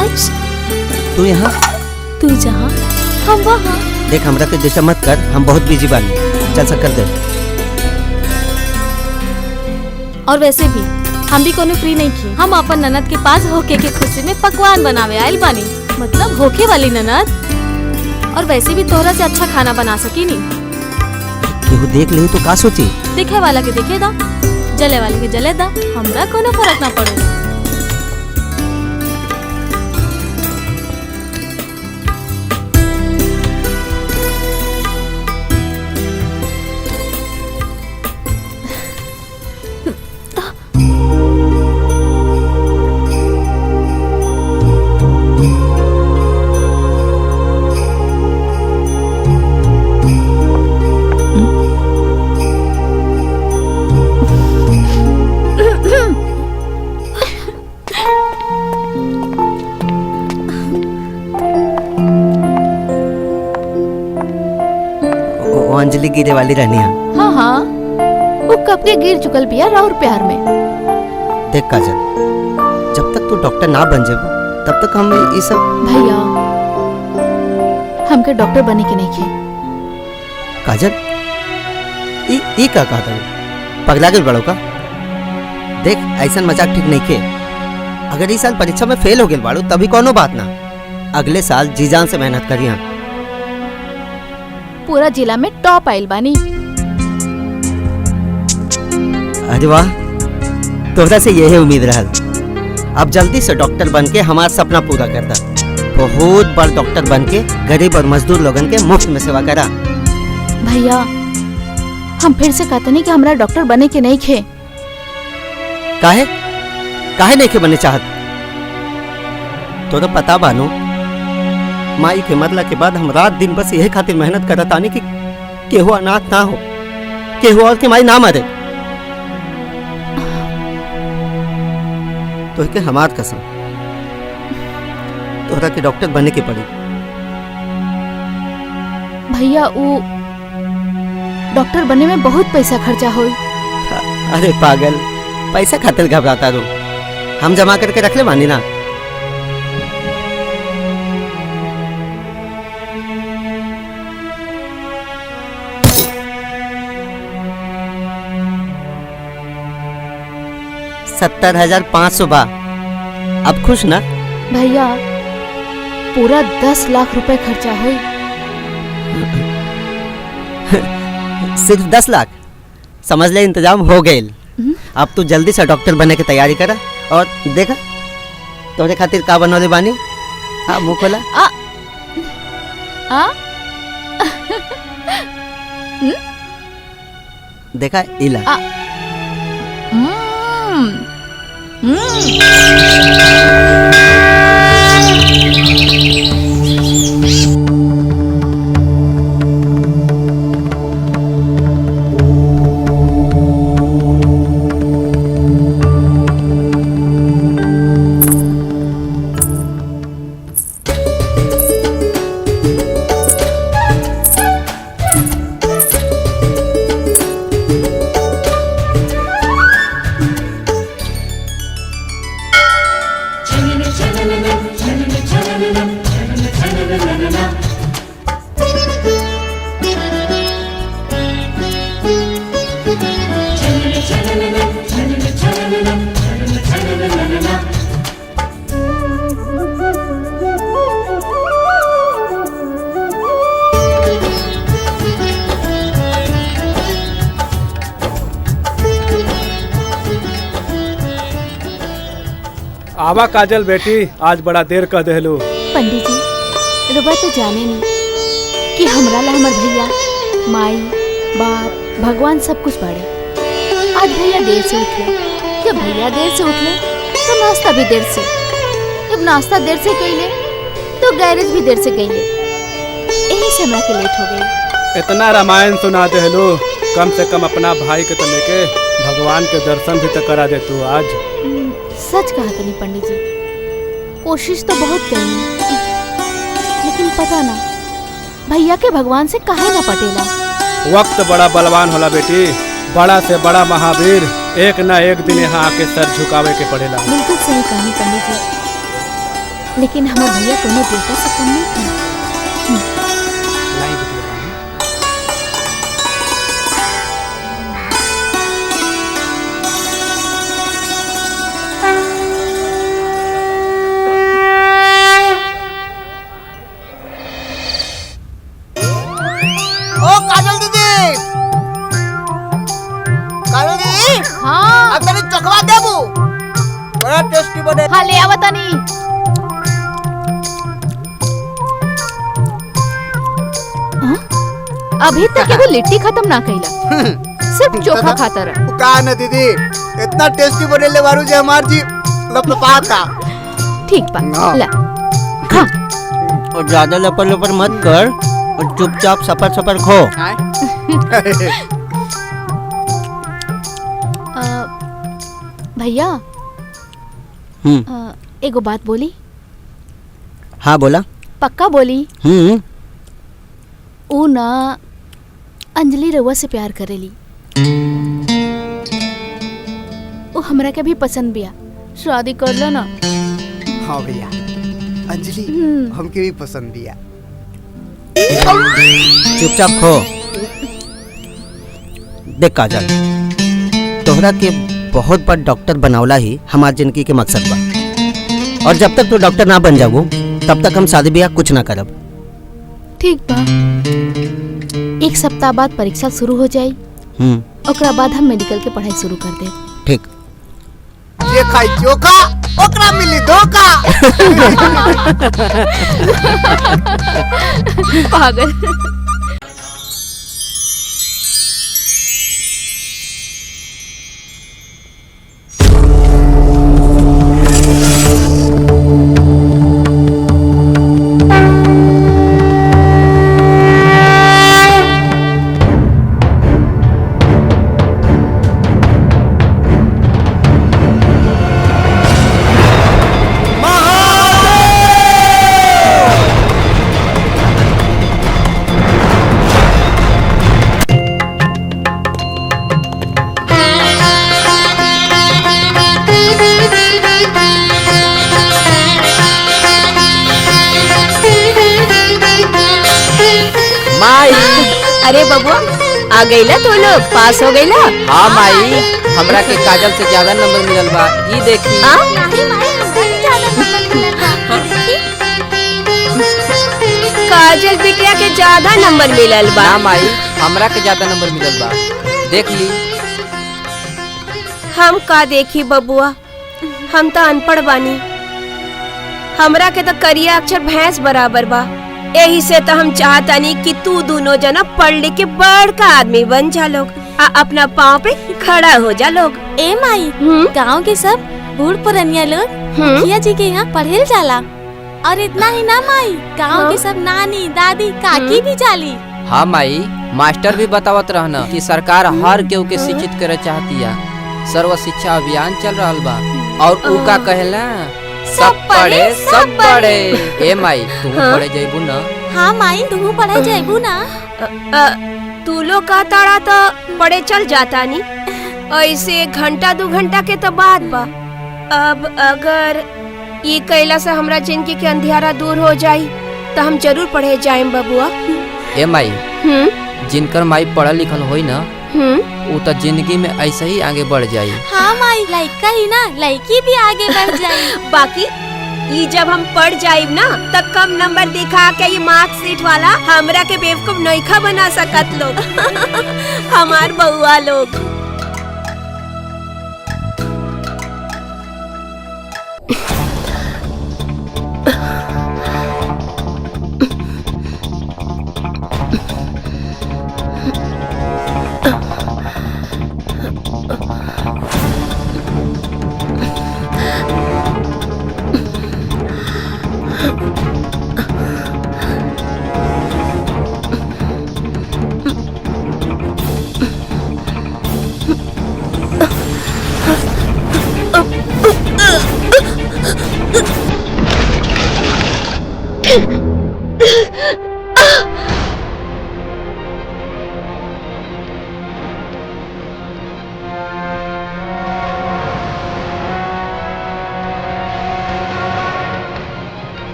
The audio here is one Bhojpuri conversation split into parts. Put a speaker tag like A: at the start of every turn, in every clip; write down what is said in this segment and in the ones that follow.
A: अच्छा
B: तू यहाँ?
A: तू जहाँ हम वहाँ।
B: देख हमरा के डिस्टर्ब मत कर, हम बहुत बिजी बानी। चल शक्कर दे।
A: और वैसे भी हम भी कोनो फ्री नहीं की। हम अपन ननद के पास होके के खुशी में पकवान बनावे आयल बानी, मतलब होके वाली ननद। और वैसे भी तोहरा से अच्छा खाना बना सकी नहीं।
B: केहू देख ले तो का सोची?
A: देखे वाला के देखे दा, जले वाले के जले दा, हमरा कोनो फर्क ना पड़े।
B: अंजलि गिरे वाली रहनी है।
C: हाँ हाँ, वो कब के गिर चुकल बिया राउर प्यार में।
B: देख काजल, जब तक तू डॉक्टर ना बन जाबो तब तक हम ये सब।
C: भैया हमके डॉक्टर बने के नहीं खे।
B: काजल ई का कहता है? पगला गई बड़ो का? देख ऐसा मजाक ठीक नहीं के। अगर इस साल परीक्षा में फेल हो गए बाड़ू तभी कोनो बात ना, अगले साल जी जान से मेहनत करिया।
C: पूरा जिला में टॉप आइल बानी।
B: अरे वाह, तोहरा से यही उम्मीद रहल। अब जल्दी से डॉक्टर बन के हमारा सपना पूरा करता। बहुत बड़ डॉक्टर बन के गरीब और मजदूर लोगन के मुफ्त में सेवा करा।
C: भैया हम फिर से कहते नहीं कि हमरा डॉक्टर बने के नहीं खे।
B: काहे काहे नहीं के बने चाहत? तो पता बानो, माई के मरला के बाद हम रात दिन बस यही खातिर मेहनत करत आनी कि केहू अनाथ ना हो, केहू और के माई ना मरे। तो के हमार कसम, तोहरा के डॉक्टर बने के पड़ी।
C: भैया वो डॉक्टर बनने में बहुत पैसा खर्चा होई।
B: अरे पागल, पैसा खातिर घबराता रो, हम जमा करके रख ले मानी ना। $70,500। अब खुश ना?
C: भैया पूरा 10 लाख रुपए खर्चा हुई।
B: सिर्फ 10 लाख? समझ ले इंतजाम हो गए। अब तू जल्दी से डॉक्टर बनने की तैयारी करा। और देखा तोरे खातिर का बनौले बानी। हाँ मुँह खोला। देखा इला।
D: आवा काजल बेटी, आज बड़ा देर कर देलू।
C: पंडित जी रुबा तो जाने नहीं कि हमरा ला हमर भैया माई बाप भगवान सब कुछ बड़े। आज भैया देर से उठले, जब भैया देर से उठले तो नाश्ता भी देर से, जब नाश्ता देर से कइले तो गैरेज भी देर से गइले। यही से हमरा के लेट हो गई।
D: इतना रामायण सुना देलू, कम से कम अपना भाई के तो लेके भगवान के दर्शन भी तो करा दे तू आज।
C: सच कहा तनी पंडित जी, कोशिश तो बहुत करी, लेकिन पता ना भैया के भगवान से काहे ना पटेला।
D: वक्त बड़ा बलवान होला बेटी, बड़ा से बड़ा महावीर एक ना एक दिन यहाँ आके सर झुकावे के पड़ेला।
C: बिल्कुल सही कहानी पंडित जी। लेकिन हमार भैया कोनो देवता से कम नहीं था।
D: नहीं बिटिया रानी।
B: ओ काजल दीदी, काजल दीदी,
C: हाँ
B: अब तनी चखवा देबू, बड़ा टेस्टी बने।
C: हाँ ले आवता नहीं। अभी तक एगो लिट्टी खत्म ना कइला, सिर्फ चोखा खाता रहा।
E: का न दीदी, इतना टेस्टी बनेले बारू जे हमार जी लपलपाता।
C: ठीक बा,
E: हाँ।
C: ला खा।
B: और ज्यादा लपर लपर मत कर और चुपचाप सपर सपर खो।
C: भैया एगो बात बोली?
B: हाँ बोला।
C: पक्का बोली? ऊ ना अंजलि रउआ से प्यार करेली, वो हमरा के भी पसंद बिया, शादी कर लो ना।
E: हाँ भैया, अंजलि हमके भी पसंद बिया।
B: चुपचाप खो। देख काजल, तोहरा के बहुत बड़ डॉक्टर बनावला ही हमार जिंदगी के मकसद बा, और जब तक तू डॉक्टर ना बन जाबू तब तक हम शादी ब्याह कुछ ना करब।
C: ठीक बा, एक सप्ताह बाद परीक्षा शुरू हो जाई, ओकरा बाद हम मेडिकल के पढ़ाई शुरू कर दे।
B: ठीक।
E: ये खाई चोखा, ओकरा मिली धोखा।
C: पागल।
F: अरे बबुआ, आ गईला तो लोग पास हो गईला।
G: हाँ माई, हमरा के काजल से ज्यादा नंबर मिलल बा। ई देखी।
F: काजल बिटिया के ज्यादा नंबर मिलल बा।
G: ना माई, हमरा के ज्यादा नंबर मिलल बा। देख ली।
F: हम का देखी बबुआ, हम तो अनपढ़ बानी, हमरा के तो करिया अक्षर भैंस बराबर बा। यही से तो हम चाहतानी कि तू दोनों जना पढ़ लिख के बड़का आदमी बन जा लोग, अपना पाँव पे खड़ा हो जा लोग।
A: ए माई, गांव के सब बूढ़ पुरनिया लोग मुखिया जी के यहाँ पढ़े जाला, और इतना ही ना माई, गांव के सब नानी दादी काकी भी जाली।
G: हाँ माई, मास्टर भी बतावत रहना कि सरकार हर केहू के शिक्षित करे चाहती है। सर्व शिक्षा अभियान चल रहा बा, और ऊ का कहला सब पढ़े सब बढ़े। ए माई, तू पढ़े जाइबू ना?
A: हाँ माई, तू पढ़े जाइबू ना?
F: तू लोग का ताड़ा तो पढ़े चल जाता नी, ऐसे घंटा 2 घंटा के तो बात बा। अब अगर ये कैला से हमरा जिंदगी के अंधियारा दूर हो जाई तो हम जरूर पढ़े जाएम बबुआ।
G: ए माई, जिनकर माई पढ़ल लिखल होई ना, वो तो जिंदगी में ऐसे ही आगे बढ़ जाई।
A: हाँ माई, लड़का ही ना लड़की भी आगे बढ़ जाए।
F: बाकी ये जब हम पढ़ जाइब ना, तब कम नंबर दिखा के ये मार्कशीट वाला हमरा के बेवकूफ नइखा बना सकत लोग। हमार बउआ लोग।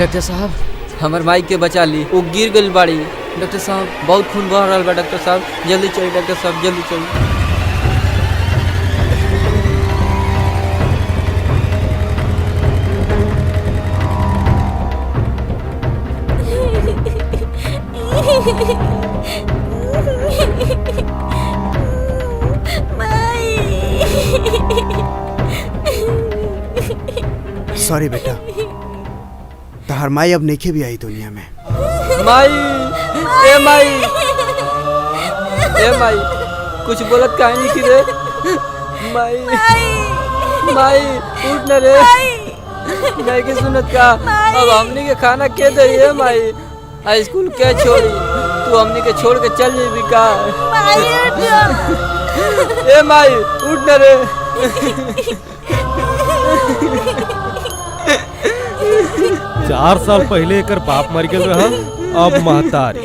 G: डॉक्टर साहब हमार माई के बचा ली, वो गिर गई बाड़ी। डॉक्टर साहब बहुत खून बह रहा बा। डॉक्टर साहब जल्दी चलिए, डॉक्टर साहब जल्दी चलिए।
E: सॉरी बेटा, तहार माई अब नइखे भी आई दुनिया में।
G: माई, ए माई, ए माई, कुछ बोलत काहे नहीं की रे? माई, माई, उठ न रे। नहीं के सुनत का, अब हमनी के खाना के दे माई? आ स्कूल के छोड़ी, तू हमनी के छोड़ के चल जेबी का? ए माई, उठ न रे।
D: 4 साल पहले एकर बाप मर गेल रहा, अब महतारी।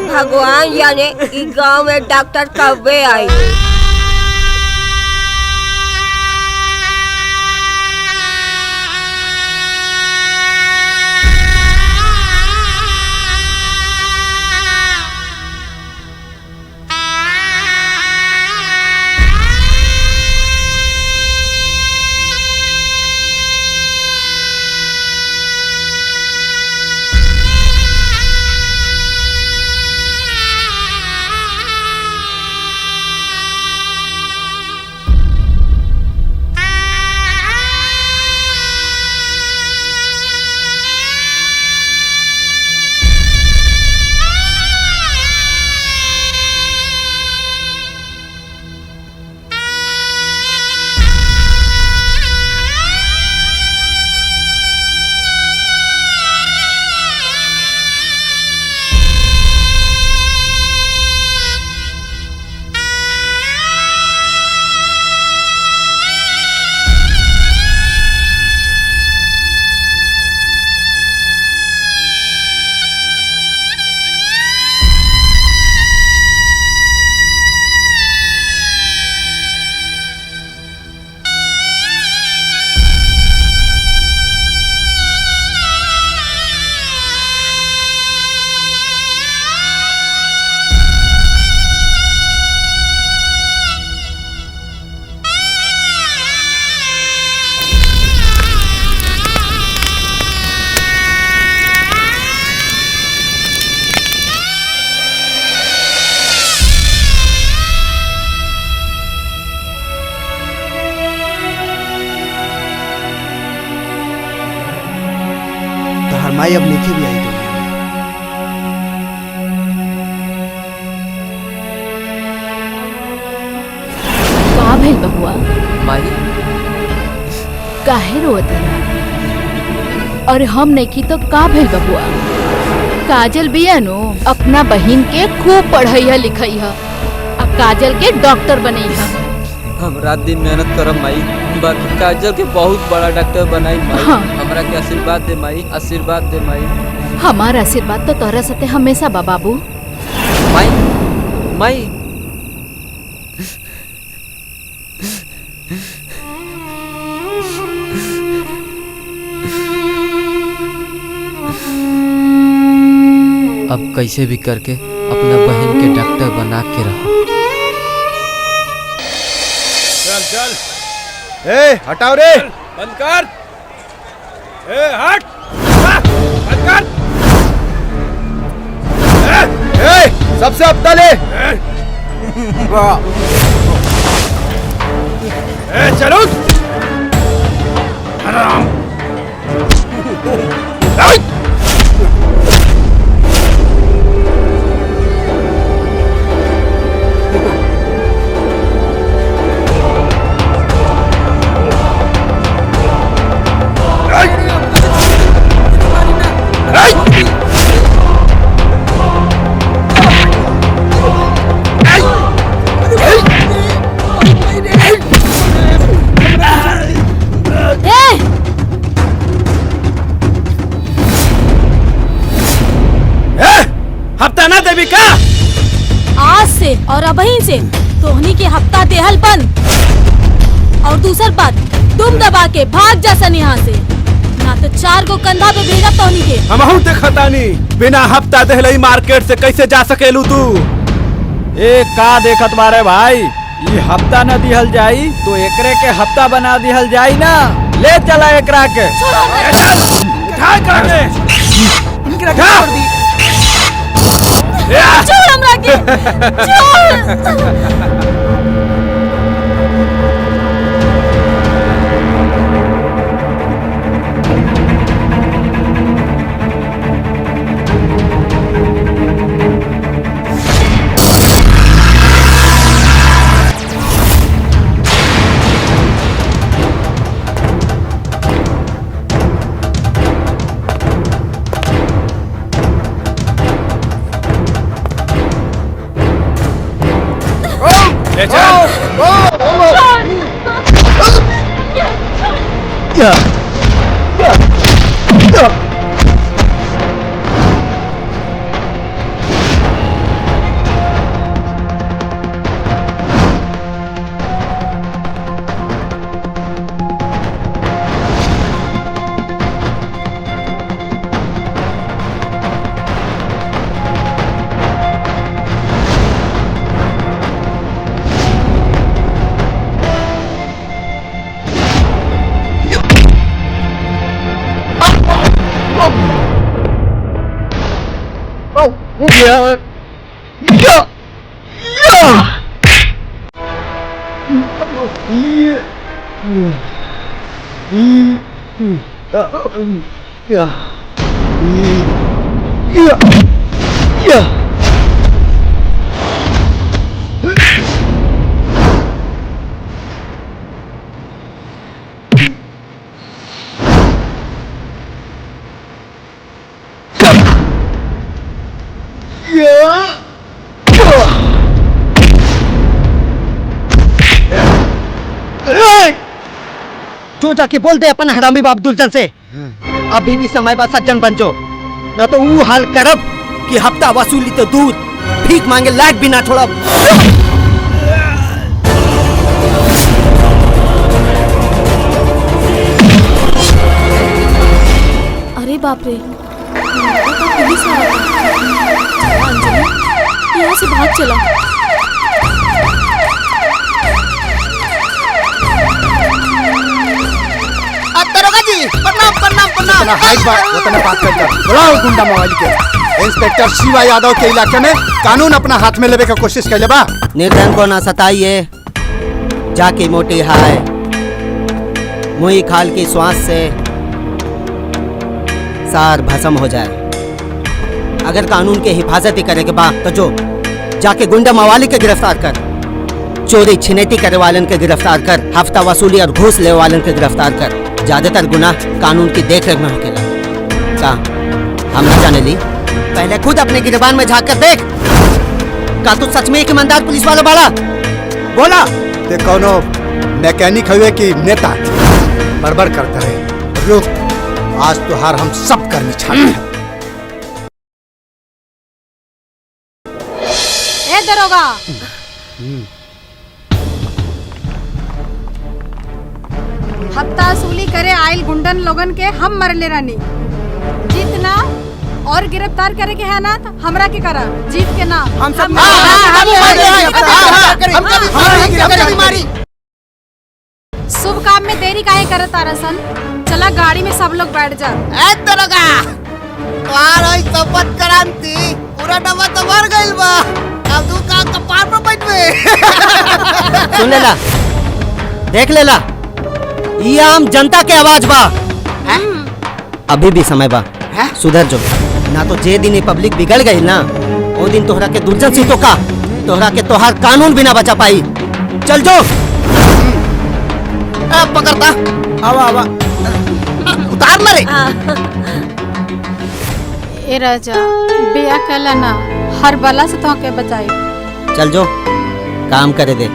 F: भगवान जाने ई गांव में डॉक्टर कबे आई।
E: माई अब नइखे भी आई दुनिया में।
C: का भेल बबुआ?
G: माई
C: काहे रोत रहा? और हम नहीं की तो का भेल बबुआ? काजल बिया नो अपना बहिन के खूब पढ़ैया लिखैया, अब काजल के डॉक्टर बनैया।
G: हम रात दिन मेहनत करब माई, बाकी काजल के बहुत बड़ा डॉक्टर बनाई माई।
C: हाँ।
G: हमरा के आशीर्वाद दे माई, आशीर्वाद दे माई।
C: हमारा आशीर्वाद तो तोरा साथे हमेशा बा बाबू।
G: माई, माई, अब कैसे भी करके अपना बहन के डॉक्टर बना के रहो।
D: चल चल,
E: ए हटाओ रे,
D: बंद कर। ए हट, बंद कर।
E: ए सबसे अब तले।
D: ए चलो, हराम।
A: और अबही से तोहनी के हफ्ता देहल बंद। और दूसर बात, तुम दबा के भाग जा सन यहाँ से, ना तो 4 गो कंधा पे भेजा तोहनी के।
D: हमहू देखतानी बिना हफ्ता देहलई मार्केट से कैसे जा सकेलू तू।
H: एक का देखत बारे भाई, ये हफ्ता न दिहल जाई तो एकरे के हफ्ता बना दिहल जाई ना। ले चला एकरा के।
D: उठा कर दे।
A: छोड़ हमरा के, छोड़।
D: ले चल।
B: तू जाके बोल दे अपन हरामी बाप दुल्हन से अभी भी समय बा सज्जन बन जो, न तो वो हाल करब कि हफ्ता वसूली तो दूर भीख मांगे लायक भी ना छोड़ब।
A: अरे बाप रे, पुलिस आ रहा है। अंजलि, यहाँ से भाग चला।
E: दरोगा जी प्रणाम प्रणाम प्रणाम। हाइट बा उतना बात कर जा। बुलाओ गुंडा मवाली के। इंस्पेक्टर शिवा यादव के इलाके में कानून अपना हाथ में लेवे का कोशिश कैले बा।
B: निर्धन को ना सताइए, जाके मोटी हाय मुई खाल की श्वास से सार भस्म हो जाए। अगर कानून के हिफाजत ही करे के बा तो जो जाके गुंडा मवाली के गिरफ्तार कर, चोरी छिनैती करे वालन के गिरफ्तार कर, हफ्ता वसूली और घूस ले वालन के गिरफ्तार कर। ज्यादातर गुनाह कानून की देख रेख में होकेला। का हम ना जाने ली? पहले खुद अपने गिरबान में झांक कर देख। का तू सच में एक ईमानदार पुलिस वाला बाड़ा? बोला।
E: ते कौनो मैकेनिक हुए कि नेता बड़बड़ करता है। रुक, आज तुहार हम सब करनी छाने।
I: ए दरोगा, हफ्ता वसूली करे आयल गुंडन लोगन के हम मरले रानी। जीतना और गिरफ्तार करे के है ना तो हमरा के करा, जीत के ना
E: हम सब
I: शुभ काम में देरी काहे करत तारसन। चला गाड़ी में सब लोग बैठ जा।
E: ए दरोगा, तुम्हारा शपथ क्रांति पूरा डब्बा तो भर गइल बा। अब तू का कपार पर बैठबे।
B: सुन लेला, देख लेला, ये आम जनता के आवाज बा। अभी भी समय बा, सुधर जो, ना तो जे दिन ये पब्लिक बिगड़ गई ना, वो दिन तोहरा के दुर्जन सी तो का तोहरा के तोहार कानून भी ना बचा पाई। चल जो।
E: पकड़ता, आवा आवा, उतार मरे।
I: ए राजा, बिया कला ना, हर बला से तो के बचाई।
B: चल जो, काम करे दे।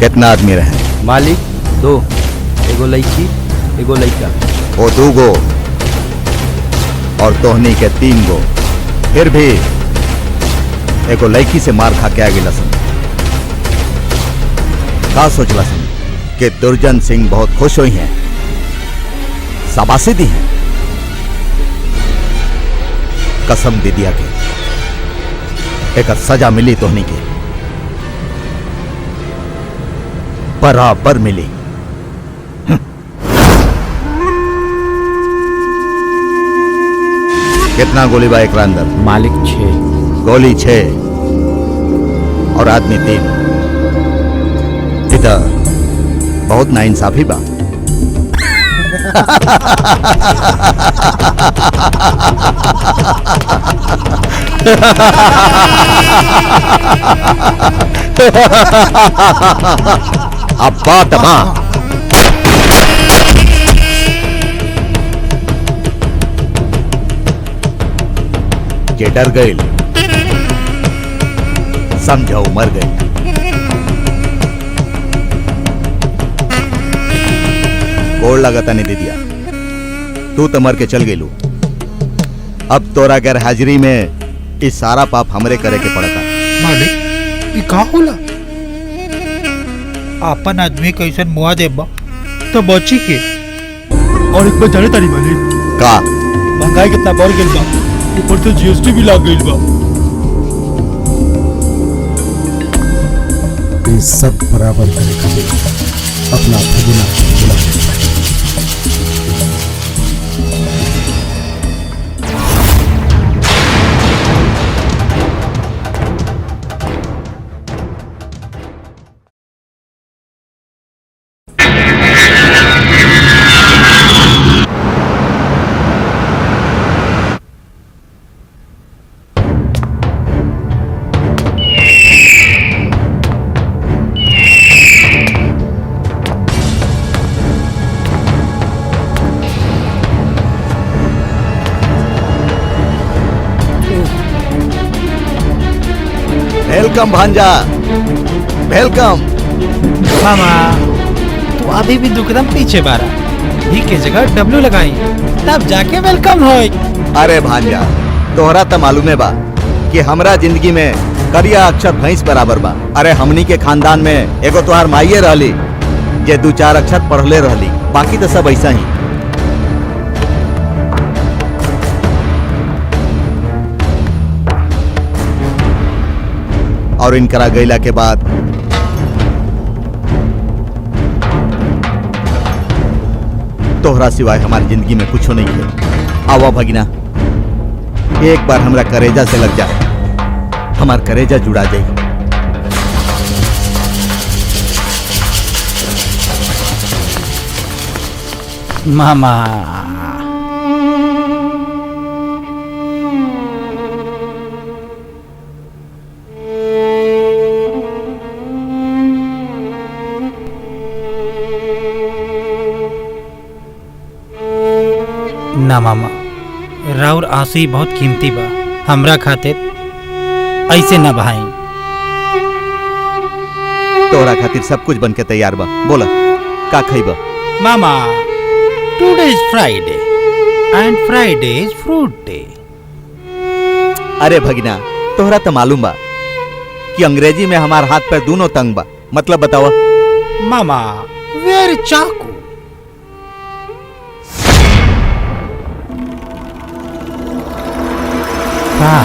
E: कितना आदमी रहे?
H: मालिक 2, एगो लड़की एगो लड़का।
E: वो 2 गो और तोहनी के 3 गो। फिर भी एगो लड़की से मार खा के आ गई सन। का सोचला सन कि दुर्जन सिंह बहुत खुश हुई हैं, शाबाशी दी हैं। कसम दे दिया के एक सजा मिली तोहनी के, बराबर मिली। कितना गोली बा एकरा अंदर?
H: मालिक 6।
E: गोली 6 और आदमी 3। इधर बहुत नाइंसाफी बा। अब बात बा के डर गए, समझो मर गए। गोड़ लगाता नहीं दे दिया, तू तो मर के चल गेलू। अब तोरा गैर हाजिरी में इस सारा पाप हमरे करे के पड़ता।
J: मालिक ये का होला? आपन आदमी कैसन मुआ देबा तो बची के। और एक बार जाने तारी मालिक
E: का
J: महंगाई कितना बढ़ गई बा, ऊपर से जीएसटी भी लाग गई बा।
K: ये सब बराबर करे खातिर अपना भगना बुला।
E: वेलकम भांजा, वेलकम।
J: मामा तू अभी भी दुकदम पीछे बारा, भी के जगह डब्ल्यू लगाई तब जाके वेलकम होई।
E: अरे भांजा तोहरा तो मालूमे बा कि हमरा जिंदगी में करिया अक्षर भैंस बराबर बा। अरे हमनी के खानदान में एगो तोहार माइये रहली जे 2-4 अक्षर पढ़ले रहली, बाकी तो सब ऐसा ही। और इनकरा गईला के बाद तोहरा सिवाय हमारी जिंदगी में कुछ नहीं है। आवा भगिना, एक बार हमरा करेजा से लग जा, हमार करेजा जुड़ा जाए।
J: मामा ना मामा, राउर आंसू ही बहुत कीमती बा, हमरा खातिर ऐसे ना भाई।
E: तोहरा खातिर सब कुछ बन के तैयार बा, बोला का खइबा?
J: मामा today is Friday and Friday is fruit day.
E: अरे भगिना तोहरा तो मालूम बा कि अंग्रेजी में हमार हाथ पैर दोनों तंग बा, मतलब बतावा।
J: मामा वेर चाकू। हाँ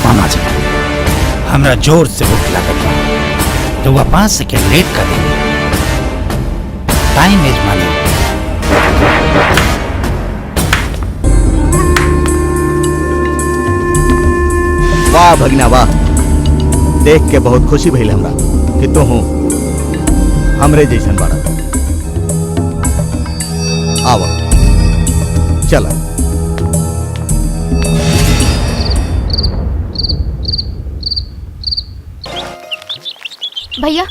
J: मामा जी हमरा जोर से भूख लागत बा, तो 5 सेकेंड लेट कर देंगे। टाइम इज मनी।
E: वाह भगिना वाह, देख के बहुत खुशी भइल हमरा कि तू हूँ हमरे जैसन बाड़ा। आवा चला।
C: भैया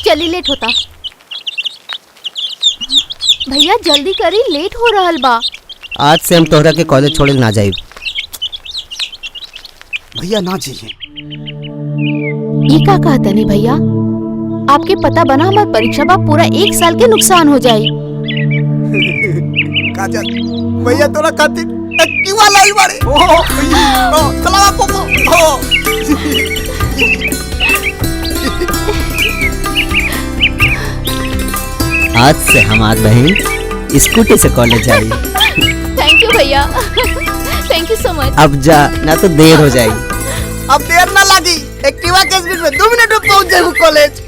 C: चली, लेट होता। भैया जल्दी करी, लेट हो रहल बा।
B: आज से हम तोहरा के कॉलेज छोड़े ना जाइब।
L: भैया ना चाहिए।
C: ये का कहता नहीं भैया, आपके पता बना हमार परीक्षा बा, पूरा 1 साल के नुकसान हो जाई।
L: काजल भैया तोरा खातिर एक्टिवा लाई बाड़े। चला कोको।
B: आज से हमार बहन स्कूटी से कॉलेज जाई।
C: थैंक यू भैया, थैंक यू सो मच।
B: अब जा, ना तो देर हो जाएगी।
L: अब देर ना लगी, एक्टिवा के स्पीड में 2 मिनट में पहुंच जाएबू कॉलेज।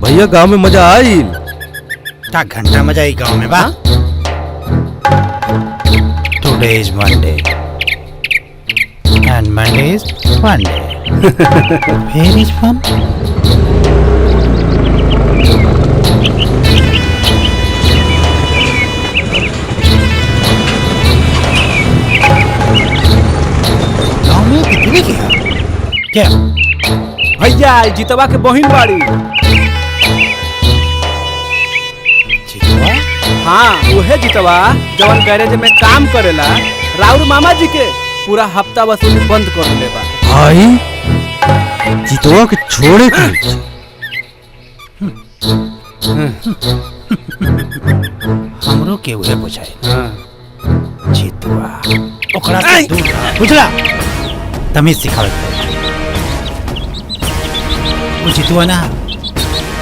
K: भैया गांव में मजा आई।
J: क्या घंटा मजा आई गांव में बा। Today is Monday and Monday is fun day. Where is fun? गांव में कितने क्या
D: भैया जीतवा के बहिन बाड़ी। हाँ उहे जीतवा जवन गैरेज में काम करेला, राउर मामा जी के पूरा हफ्ता वसूली बंद कर देले बा।
J: भाई
B: जीतवा के छोड़े थे।
J: हमरो के उहे बुझाए। जीतवा ओकरा से दूर रह। बुझला तमीज सिखावे। वो जीतवा ना,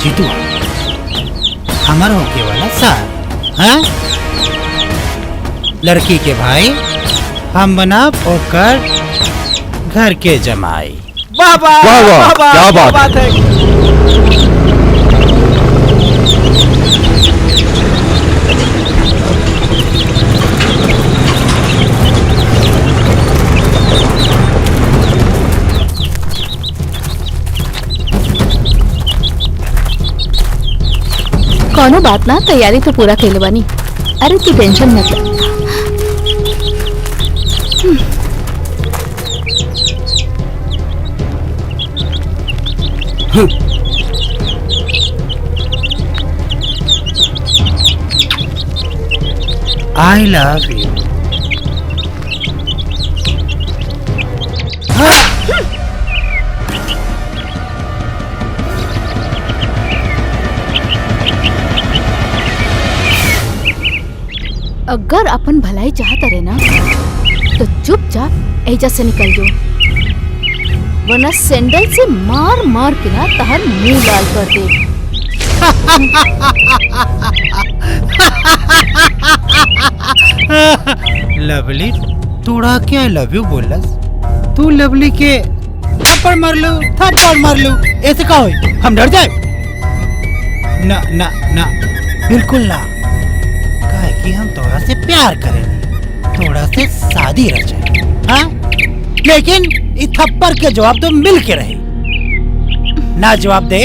J: जीतवा हमार होके वाला सार। हाँ? लड़की के भाई हम बना ओकर घर के जमाई।
D: वाह वाह वाह वाह, क्या बात है।
C: कोनो बात ना, तैयारी तो पूरा कैले बानी। अरे तू टेंशन मत ले।
J: I love you.
C: अगर अपन भलाई चाहता रहे ना तो चुपचाप एजा से निकल जाओ, वरना सैंडल से मार मार के ना तहर मुंह लाल कर दे।
J: लवली तोड़ा क्या लव यू बोलस? तू लवली के थप्पड़ मार लू ऐसे का होई? हम डर जाए? ना ना ना बिल्कुल ना। काहे कि हम तोड़ा से प्यार करें, तोड़ा से शादी रह जाए। हाँ लेकिन इस थप्पड़ के जवाब तो मिल के रहे। ना जवाब दे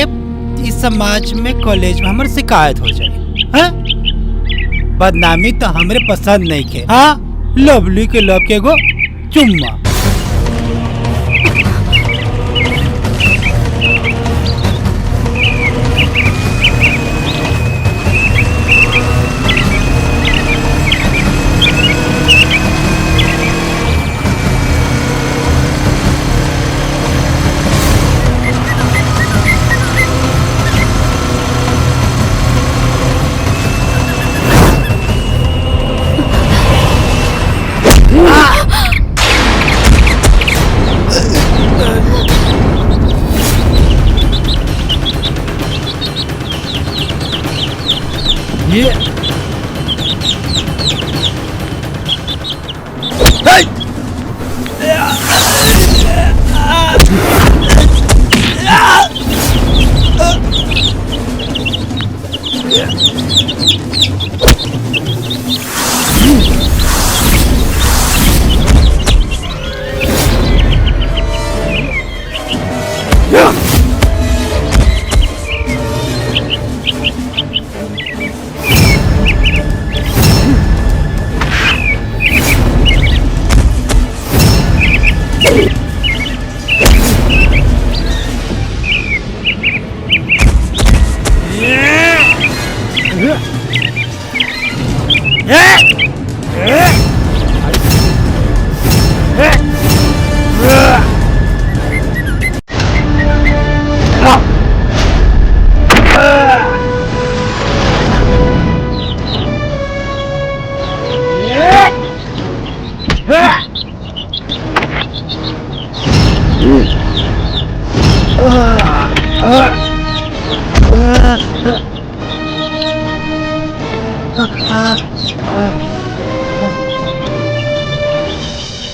J: इस समाज में, कॉलेज में हमारी शिकायत हो जाए। हाँ बदनामी तो हमरे पसंद नहीं के। हाँ लवली के लब के गो चुम्मा। ये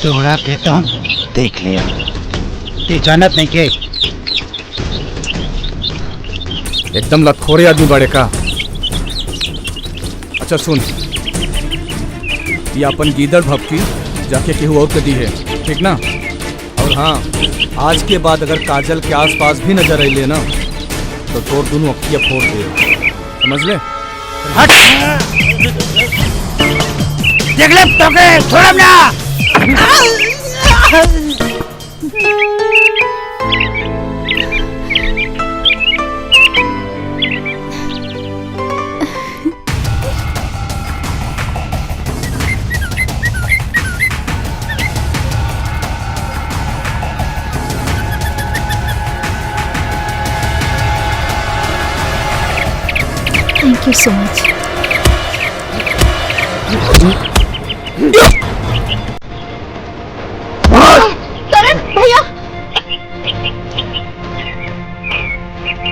J: तोड़ा के तो हम देख लिया, ते जानत नहीं के
H: एकदम लतखोरे आदमी बड़े का। अच्छा सुन, ये अपन गीदड़ भपकी जाके केहू और के दी है, ठीक ना? और हाँ, आज के बाद अगर काजल के आसपास भी नजर अइले ना तो तोर दोनों अखियाँ फोड़ दे, समझ ले?
J: हट! देख ले तो के छोड़ ना।
C: Thank you so much. करण भैया,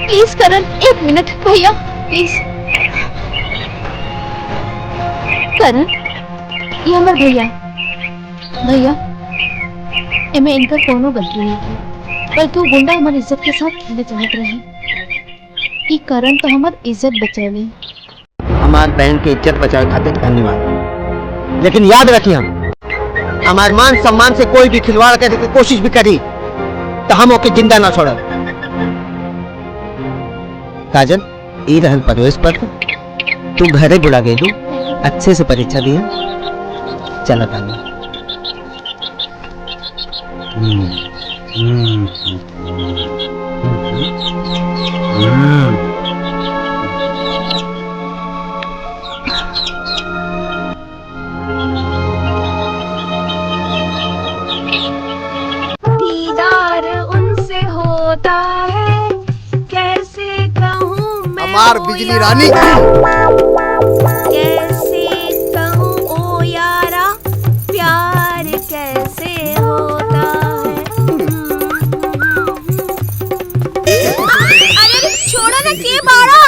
C: प्लीज करण, 1 मिनट भैया, प्लीज। करण, ये हमारे भैया भैया एमे इनका कोनो गलती नहीं है, पर तू गुंडा हमारी इज्जत के साथ खेलने चाहत रहे। ई करण तो हमार इज्जत बचावे।
B: हमार बहन की इज्जत बचाए खातिर धन्यवाद, लेकिन याद रखिए हम हमारे मान सम्मान से कोई भी खिलवाड़ करने की कोशिश भी करी तो हम ओके जिंदा ना छोड़। काजल, ई रहल प्रवेश पत्र, तू घरे बुला गई तू अच्छे से परीक्षा दिया। चला तानी।
F: दीदार उनसे होता है, कैसे कहूँ मैं
L: हमार बिजली रानी,
F: कैसे कहूँ ओ यारा, प्यार कैसे होता है। अरे छोड़ो ना, के बाड़ा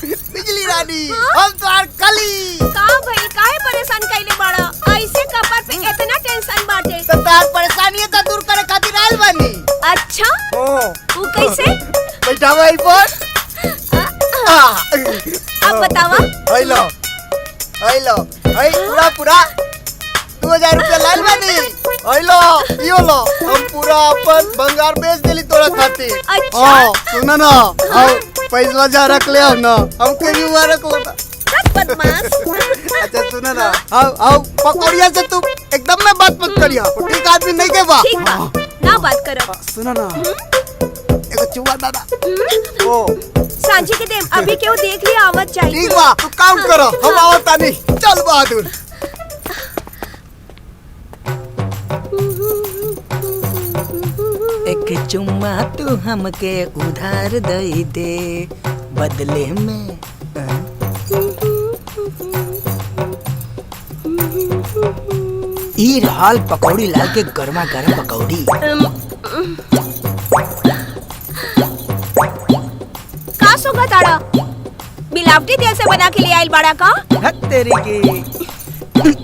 L: बिजली रानी, हम तोहार कली।
F: का भाई काहे परेशान कइले बाड़ा? ऐसे कपर पे इतना टेंशन बाटे।
L: तो तोहार परेशानी तो दूर करे खातिर आइल बानी।
F: अच्छा, वो कैसे?
L: बैठा भाई पर।
F: अब बतावा।
L: हेलो हेलो, ए पूरा पूरा 2000 रुपया लाइल बानी। हेलो यो लो, हम पूरा अपन भंगार बेच देली तोरा खातिर।
F: अच्छा।
L: हां सुना ना, आओ पैसा जा रख ले आओ ना, हमके भी मुबारक हो ना।
F: बदमाश।
L: अच्छा सुना ना, आओ आओ पकौड़िया से तू एकदम में बात मत करिया, ठीक आदमी नहीं के बा।
F: ठीक बा, ना बात करो।
L: सुना ना, एगो चुआ दादा ओ
F: सांझी के देम, अभी क्यों देख लिया आवत चाहिए।
L: ठीक बा, तू काम करो, हम आवत तानी। चल बहादुर।
M: एक चुम्मा तू हमके उधार दई दे, बदले में ई रहल पकौड़ी लाल के गर्मा गर्म पकौड़ी।
F: का सोगा ताड़ा? मिलावटी तेल से बना के ले आइल बाड़ा का?
M: हट तेरी की।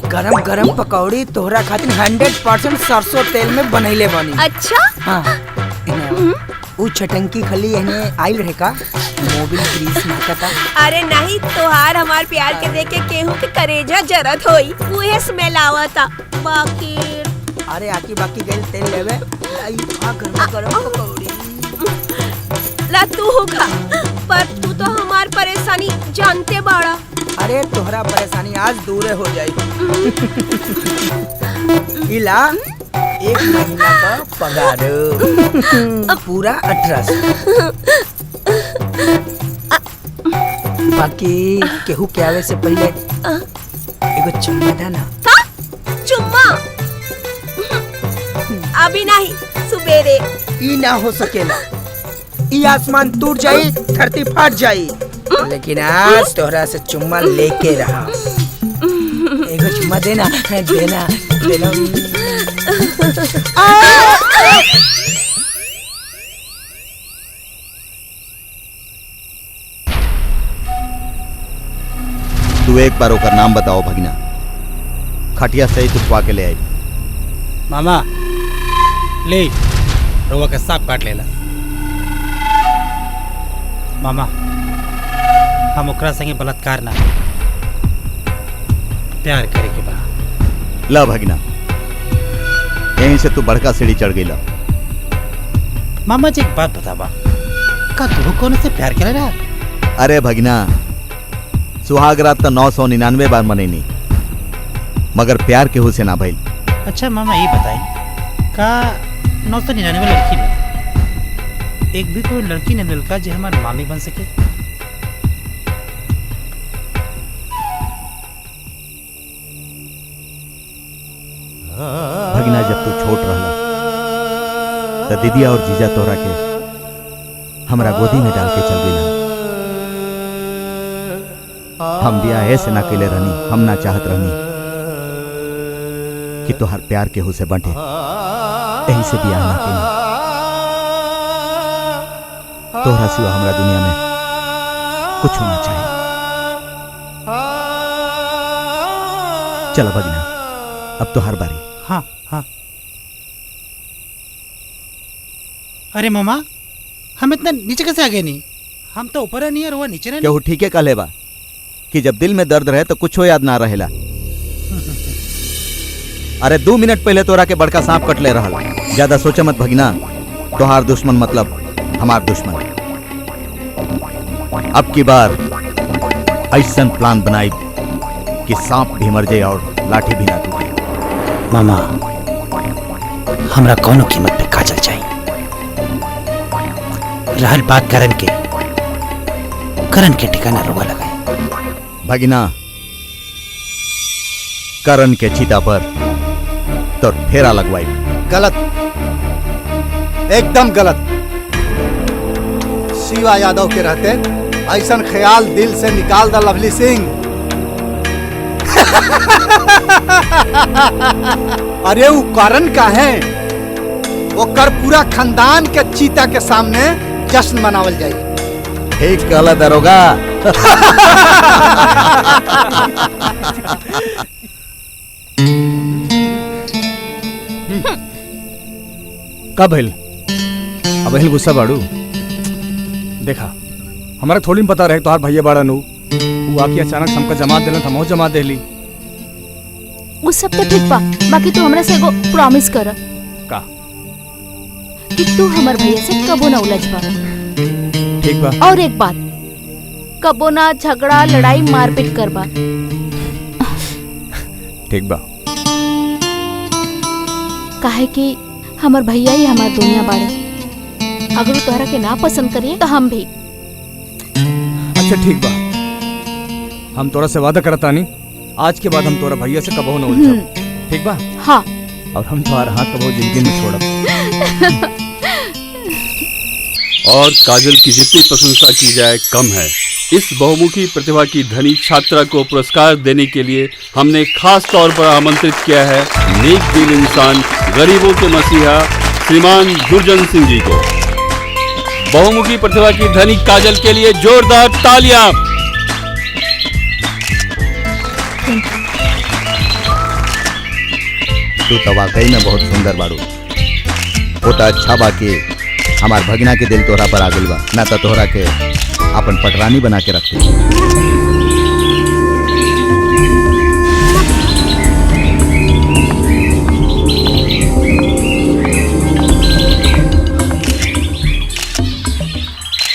M: गरम गरम पकौड़ी तोहरा खातिर 100% सरसों तेल में बनैले बनी।
F: अच्छा?
M: हाँ। उ छटंकी खली इन्हें आइल रहे का? मोबिल ग्रीस महकता।
F: अरे नहीं, तोहार हमार प्यार के देख के केहू के करेजा जरत होई, उहे स्मेल आवता। बाकी
M: अरे आकी बाकी गइल तेल लेवे, लाई खा गरम गरम पकौड़ी।
F: ला तू होगा, पर तू तो हमार परेशानी जानते बाड़ा।
M: अरे तोहरा परेशानी आज दूर हो जाई। इला 1 महीना का पगार पूरा 1800। बाकी केहू के आवे से पहले एगो चुम्मा दे ना।
F: चुम्मा अभी नहीं, सुबेरे।
M: ई ना हो सकेला, ई आसमान टूट जाई, धरती फाट जाई, लेकिन आज तोहरा से चुम्मा लेके रहा। एगो चुम्मा देना देना देना।
E: तू एक बार ओकर नाम बताओ भगिना, खटिया सही तुपवा के ले आई।
J: मामा ले रउआ के सांप काट लेला। मामा हम ओकरा संगे बलात्कार ना, प्यार करे के बा।
E: ला भगिना, यहीं से तू बड़का सीढ़ी चढ़ गई।
J: मामा जी एक बात बतावा, का तू कौन से प्यार करे रहा?
E: अरे भगिना, सुहाग रात तो 999 बार मनैनी, मगर प्यार केहू से ना भइल।
J: अच्छा मामा ये बताई, का 999 लड़की में एक भी कोई लड़की ने मिलकर जो हमारी मामी बन सके?
E: भगिना जब तू छोट रहला तो दीदिया और जीजा तोरा के हमरा गोदी में डाल के चल गईला। हम ब्याह ऐसे ना कैले रहनी, हम ना चाहत रहनी कि तोहर प्यार केहू से बंटे, यही से ब्याह ना कैनी। तोहरा सिवा हमरा दुनिया में कुछ होना चाहिए। चलो भगिना, अब तो हर बारी।
J: हाँ हाँ। अरे मामा, हम इतना नीचे कैसे आ गए? नहीं, हम तो ऊपर है नहीं और वो नीचे नहीं।
E: केहू ठीक है कहले बा कि जब दिल में दर्द रहे तो कुछ हो याद ना रहेला। अरे 2 मिनट पहले तोरा के बड़का सांप कटले रहल। ज्यादा सोचे मत भगिना, तोहार दुश्मन मतलब हमार दुश्मन। अब की बार ऐसा प्लान बनाई कि सांप भी मर जाए और लाठी भी ना टूटे।
J: मामा हमरा कौनो कीमत पे काजल चाहिए। रहल बात करण के ठिकाना रोवा लगाए।
E: भगिना, करण के चिता पर तो फेरा लगवाई।
L: गलत, एकदम गलत। शिवा यादव के रहते ऐसा ख्याल दिल से निकाल दा लवली सिंह। अरे वो करण का है, वो कर पूरा खानदान के चीता के सामने जश्न मनावल जाए।
E: ठीक कहला दरोगा।
H: का भइल? अब हिल गुस्सा बाड़ू? देखा, हमारा थोड़ी पता रहे तोहार भैया बाड़ा नु, वो आके अचानक हमका जमात देलन, हमहू जमात देली।
C: वो सब तो ठीक बा, बाकी तू हमरा से एगो प्रॉमिस कर
H: का
C: कि तू हमर भैया से कबो ना उलझबा।
H: ठीक बा।
C: और एक बात, कबो ना झगड़ा लड़ाई मारपीट करबा।
H: ठीक बा।
C: काहे कि हमर भैया ही हमार दुनिया बाड़े। अगर वो तोहरा के ना पसंद करिए तो हम भी।
H: अच्छा ठीक बा, हम तोरा से वादा करतानी, आज के बाद हम तोरा भैया से कबो न उलझब। ठीक बा?
C: हाँ।
H: और हम तुम्हारा हाथ कबो जिंदगी में छोड़ब।
N: और काजल की जितनी प्रशंसा की जाए कम है। इस बहुमुखी प्रतिभा की धनी छात्रा को पुरस्कार देने के लिए हमने खास तौर पर आमंत्रित किया है नेक दिल इंसान, गरीबों के मसीहा श्रीमान दुर्जन सिंह जी को। बहुमुखी प्रतिभा की धनी काजल के लिए जोरदार तालियां।
E: तू तो वाकई में बहुत सुंदर बाड़ू। वो तो अच्छा बा कि हमार भगिना के दिल तोहरा पर आ गइल बा, ना तो तोहरा के अपन पटरानी बना के रखते।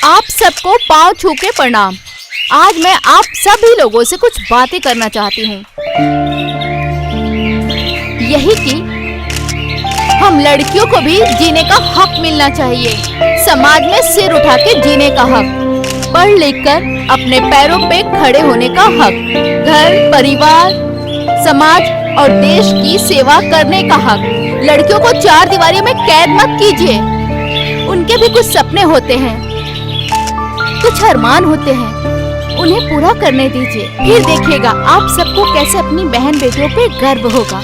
C: आप सबको पांव छू के प्रणाम। आज मैं आप सभी लोगों से कुछ बातें करना चाहती हूँ। यही कि हम लड़कियों को भी जीने का हक मिलना चाहिए, समाज में सिर उठा के जीने का हक। पढ़ लिख कर अपने पैरों पे खड़े होने का हक, घर परिवार समाज और देश की सेवा करने का हक। लड़कियों को 4 दीवारी में कैद मत कीजिए। उनके भी कुछ सपने होते हैं, कुछ अरमान होते हैं, उन्हें पूरा करने दीजिए। फिर देखिएगा आप सबको कैसे अपनी बहन बेटियों पे गर्व होगा।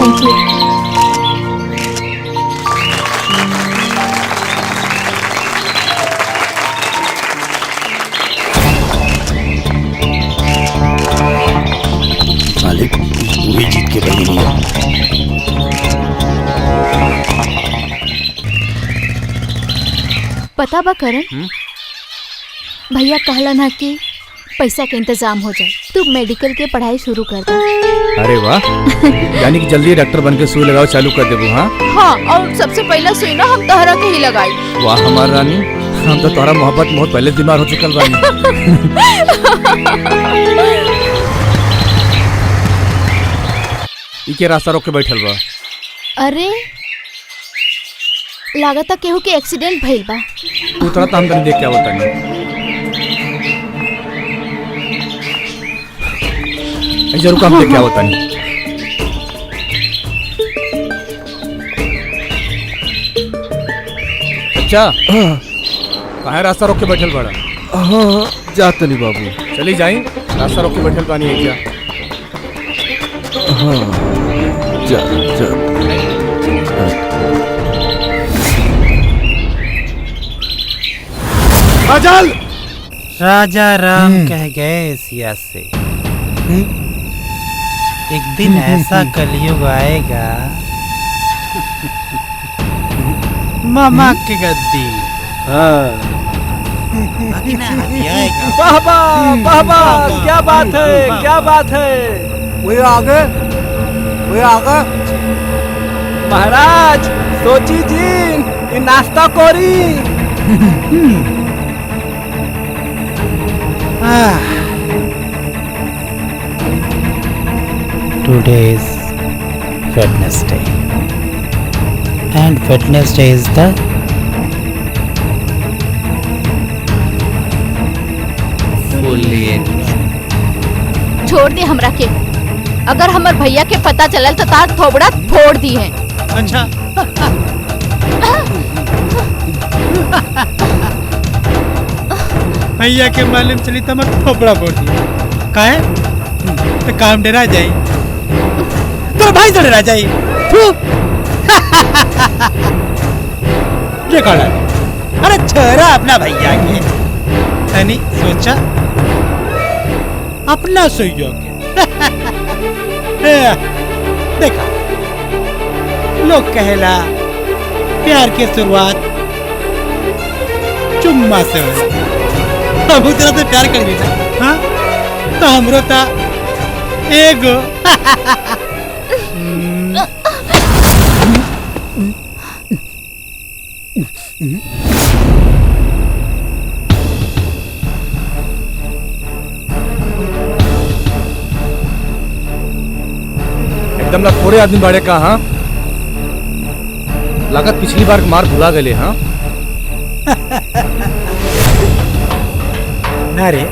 C: Thank you.
K: मालिक वही जीत के बनी है।
C: पता बा करण, भैया कहला ना कि पैसा के इंतजाम हो जाए, तू मेडिकल के पढ़ाई शुरू कर दे।
H: अरे वाह, यानी कि जल्दी डॉक्टर बन के सुई लगाओ चालू कर देबू। हाँ
C: हाँ, और सबसे पहला सुई ना हम तहरा के ही लगाई।
H: वाह हमार रानी, हम तो तोहरा मोहब्बत बहुत पहले बीमार हो चुकल बानी। इके रास्ता रोक के बैठल बा।
C: अरे लागता केहू के एक्सीडेंट भइल बा।
H: तू तरह हम तनी देख के आवत नहीं। जरूर काम देख के आवत नहीं। अच्छा कहाँ रास्ता रोक के बैठल बड़ा?
K: हाँ जात नहीं बाबू।
H: चली जाई, रास्ता रोक के बैठल बानी है क्या?
K: हाँ जा जा।
J: काजल! राजा राम कह गए सिया से, एक दिन ऐसा कलयुग आएगा मामा की गद्दी।
D: वाह वाह वाह, क्या बात है, क्या बात है।
L: वही आगे, वही आगे।
D: महाराज सोची जी नाश्ता कोरी।
J: Today is Wednesday, and Wednesday is the
C: छोड़ दे हमरा के। अगर हमर भैया के पता चलल तो तार थोबड़ा फोड़ दी है।
J: अच्छा भैया के मालूम चली तो मैं थोपड़ा फोड़ दिया। काहे? तो काम डरा जाई, तो भाई से डरा जाई। देखो ना, अरे छोरा अपना भैया के तनी सोचा अपना सहयोग देखा लोग कहला प्यार की शुरुआत चुम्मा से हो। अब उतना से प्यार कर देना। हाँ तो हमरो था एगो।
H: एकदम ना थोड़े आदमी बाड़े का। हाँ लागत पिछली बार मार भुला गए। हाँ
J: ना रे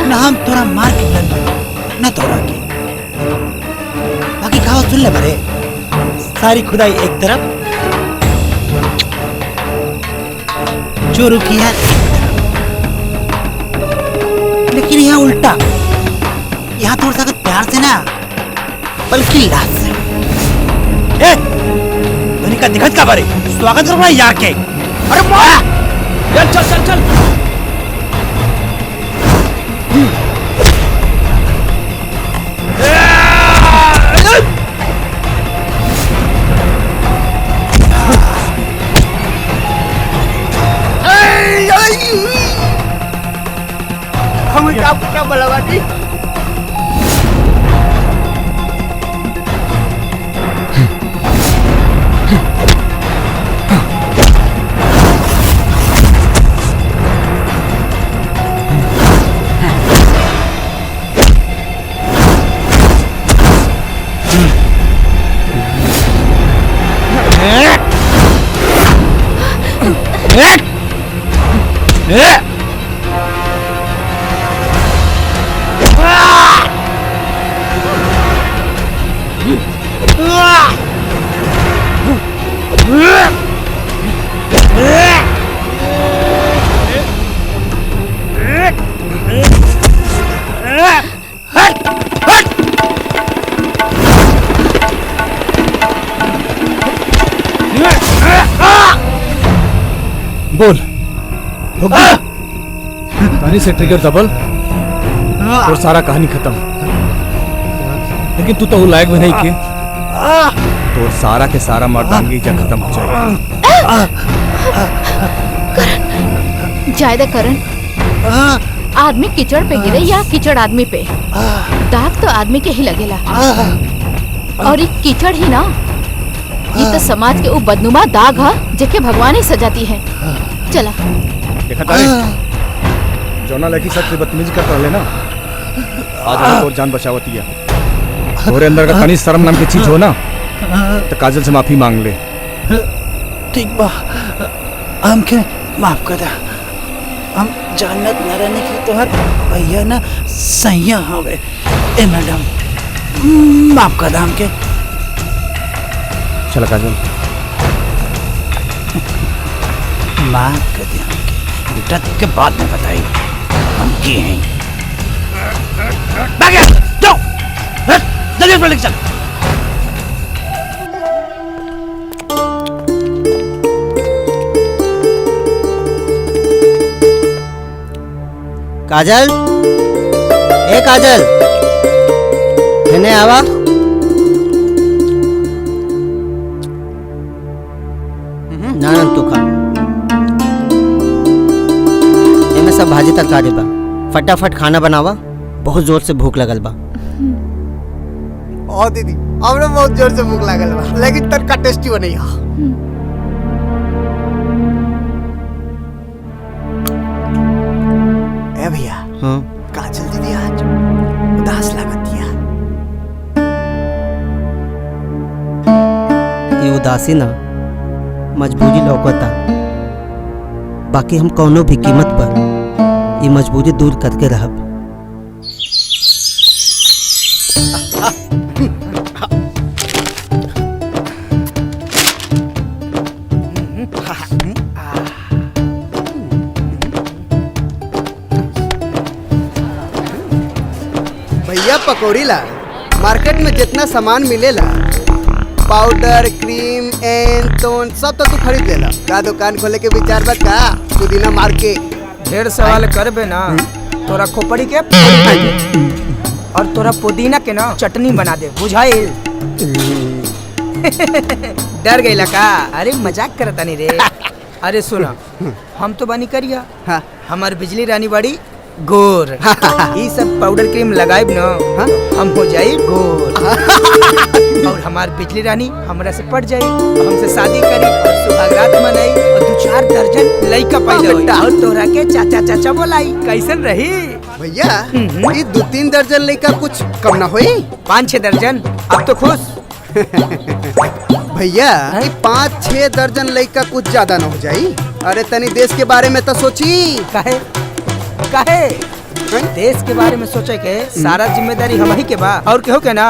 J: ना, हम तोरा मार के बुलंद ना तोरा के। बाकी कहावत सुन ले बरे, सारी खुदाई एक तरफ, जो रुकी है एक तरफ। लेकिन यहाँ उल्टा, यहाँ थोड़ा सा प्यार से ना बल्कि लाज से। ए धोनी का दिखत का बारे स्वागत करो यार के। अरे
D: चल चल चल चल।
L: हम क्या बलवाटी।
H: बोल कहानी से ट्रिगर दबल और सारा कहानी खत्म। लेकिन तू तो वो लायक भी नहीं के तो सारा के सारा मर्दानगी जा खत्म हो जाएगा।
C: जायदा करण, आदमी कीचड़ पे गिरे या कीचड़ आदमी पे, दाग तो आदमी के ही लगेला। और ये कीचड़ ही ना, ये तो समाज के वो बदनुमा दाग है जेके भगवान ही सजाती है। चला
H: देखा तारे जौना लड़की सबसे बदतमीजी करता रहे ना, आज और जान बचावती है। तोरे अंदर का तनी शर्म नाम की चीज हो ना, तो काजल से माफी मांग ले।
J: ठीक बा, हमके माफ कर दे। हम जानत न रहने की तोहर भैया ना सैया हवे। ए मैडम माफ कर दे हमके।
H: चला काजल,
J: माफ कर दे हमके। बेटा के बाद में बताई हम की हैं। जाओ जल्दी पर लेके चल।
B: काजल, ए काजल, इन्हें आवा। नानन तू खा, इनमें सब भाजी तरकारी बा, फटाफट खाना बनावा, बहुत जोर से भूख लगल बा।
L: ओ दीदी, हमरे बहुत जोर से भूख लागल बा, लेकिन तड़का टेस्टी बनी है। ए भैया,
B: हाँ
L: काजल दीदी आज उदास लागतिया।
B: ये उदासी ना मजबूरी लौकता, बाकी हम कौनो भी कीमत पर ये मजबूरी दूर करके रहब।
L: भैया पकौड़ी ला, मार्केट में जितना सामान मिलेला, पाउडर, क्रीम, एन तोन सब तो तू खरीद लेला। का दुकान खोले के विचार बा का? पुदीना मार के
M: ढेर सवाल करबे ना, तोरा खोपड़ी के और तोरा पुदीना के ना चटनी बना दे, बुझाइल? डर गईला का? अरे मजाक करता नहीं रे। अरे सुना, हम तो बनी करिया, हमार बिजली रानी बड़ी गोर। ये सब पाउडर क्रीम लगाइब ना, हम हो जाई गोर। और हमार बिजली रानी हमरा से पट जाई, हमसे शादी करी और सुहागरात मनाई और 2-4 दर्जन लइका पैदा होई और तोरा के चाचा चाचा बोलाई। कैसन रही
L: भैया? ये 2-3 दर्जन लइका कुछ कम ना होई?
M: 5-6 दर्जन, अब तो खुश।
L: भैया, 5-6 दर्जन लइका कुछ ज्यादा ना हो जाई? अरे तनी देश के बारे में तो सोची।
M: काहे काहे देश के बारे में सोचे के सारा जिम्मेदारी हम ही के बा, और केहू के ना।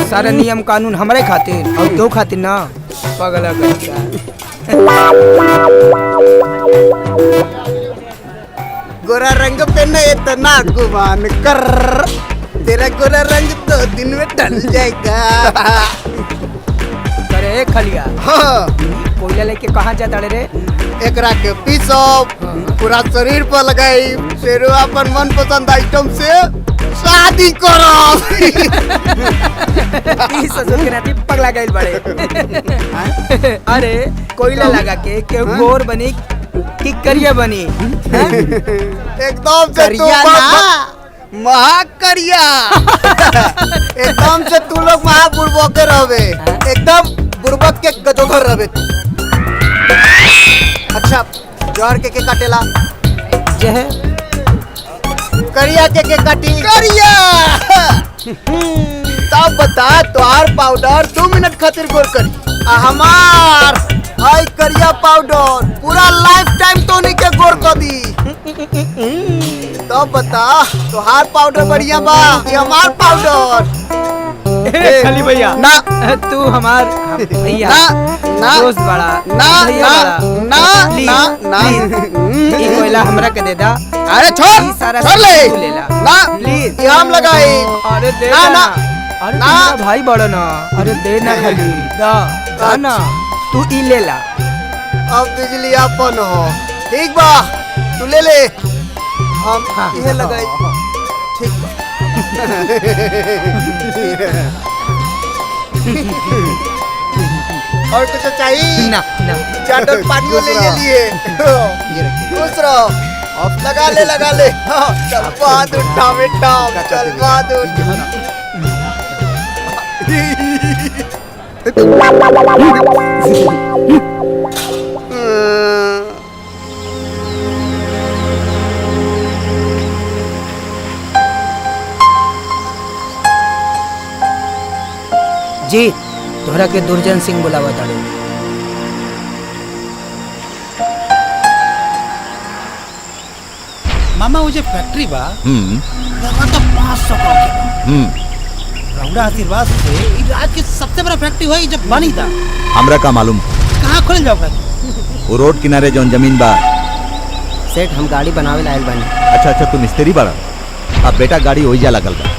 M: सारा नियम कानून हमारे खातिर और दो खातिर ना। पगला करता
L: गोरा रंग पे न इतना गुमान कर, तेरा गोरा रंग तो दिन में ढल जाएगा।
M: अरे खलिया, कोयला लेके कहाँ जाता रे?
L: एकरा के पीसो, पूरा शरीर पर लगाई, फिर अपन मन पसंद आइटम से शादी करो।
M: पगला गइल बड़े। अरे कोयला लगा के केहू गोर बनी कि करिया बनी?
L: एकदम से करिया ना, महाकरिया। एकदम से तू लोग महाबुर्बक के रहबे, एकदम बुर्बक के गजोधर रहबे तू। अच्छा, जोर के काटेला
M: जे है
L: करिया के काटी करिया। तब बता, तोहार पाउडर 2 मिनट खातिर गोर करी, हमार हाई करिया पाउडर पूरा लाइफ टाइम तो नहीं के गोर कर दी। तब बता, तोहार पाउडर बढ़िया बा कि हमार पाउडर?
M: खाली भैया
L: ना,
M: तू हमार भैया
L: ना,
M: दोस्त बड़ा
L: ना ना ना ना,
M: ये कोयला हमरा के दे दा।
L: अरे छोड़,
M: सारा
L: छोड़ ले
M: लेला
L: ना,
M: प्लीज।
L: ये हम लगाई।
M: अरे दे
L: ना ना,
M: अरे
L: ना।
M: तेरा भाई बड़ा ना। अरे दे ना खाली दा ना, तू ई ले ला।
L: अब बिजली अपन हो। ठीक बा, तू ले ले, हम इहे लगाई। ठीक बा। और कुछ चाहिए?
M: ना ना।
L: चाटल पानी ले लिए। खुश रहो। लगा ले। चल बहादुर टामे टाम, चल बहादुर।
M: जी, तोहरा के दुर्जन सिंह बुलावा ताड़े।
J: मामा वो जो फैक्ट्री बा दवा तो 500 करोड़ के बा। रउरा आशीर्वाद से ई राज्य के सबसे बड़ा फैक्ट्री हुई जब बनी था।
E: हमरा का मालूम?
J: कहाँ खोल जाओ
E: वो रोड किनारे जौन जमीन बा।
B: सेठ हम गाड़ी बनावे लायल बानी।
E: अच्छा, तू मिस्त्री बड़ा। अब बेटा गाड़ी ओइजा लगल बा।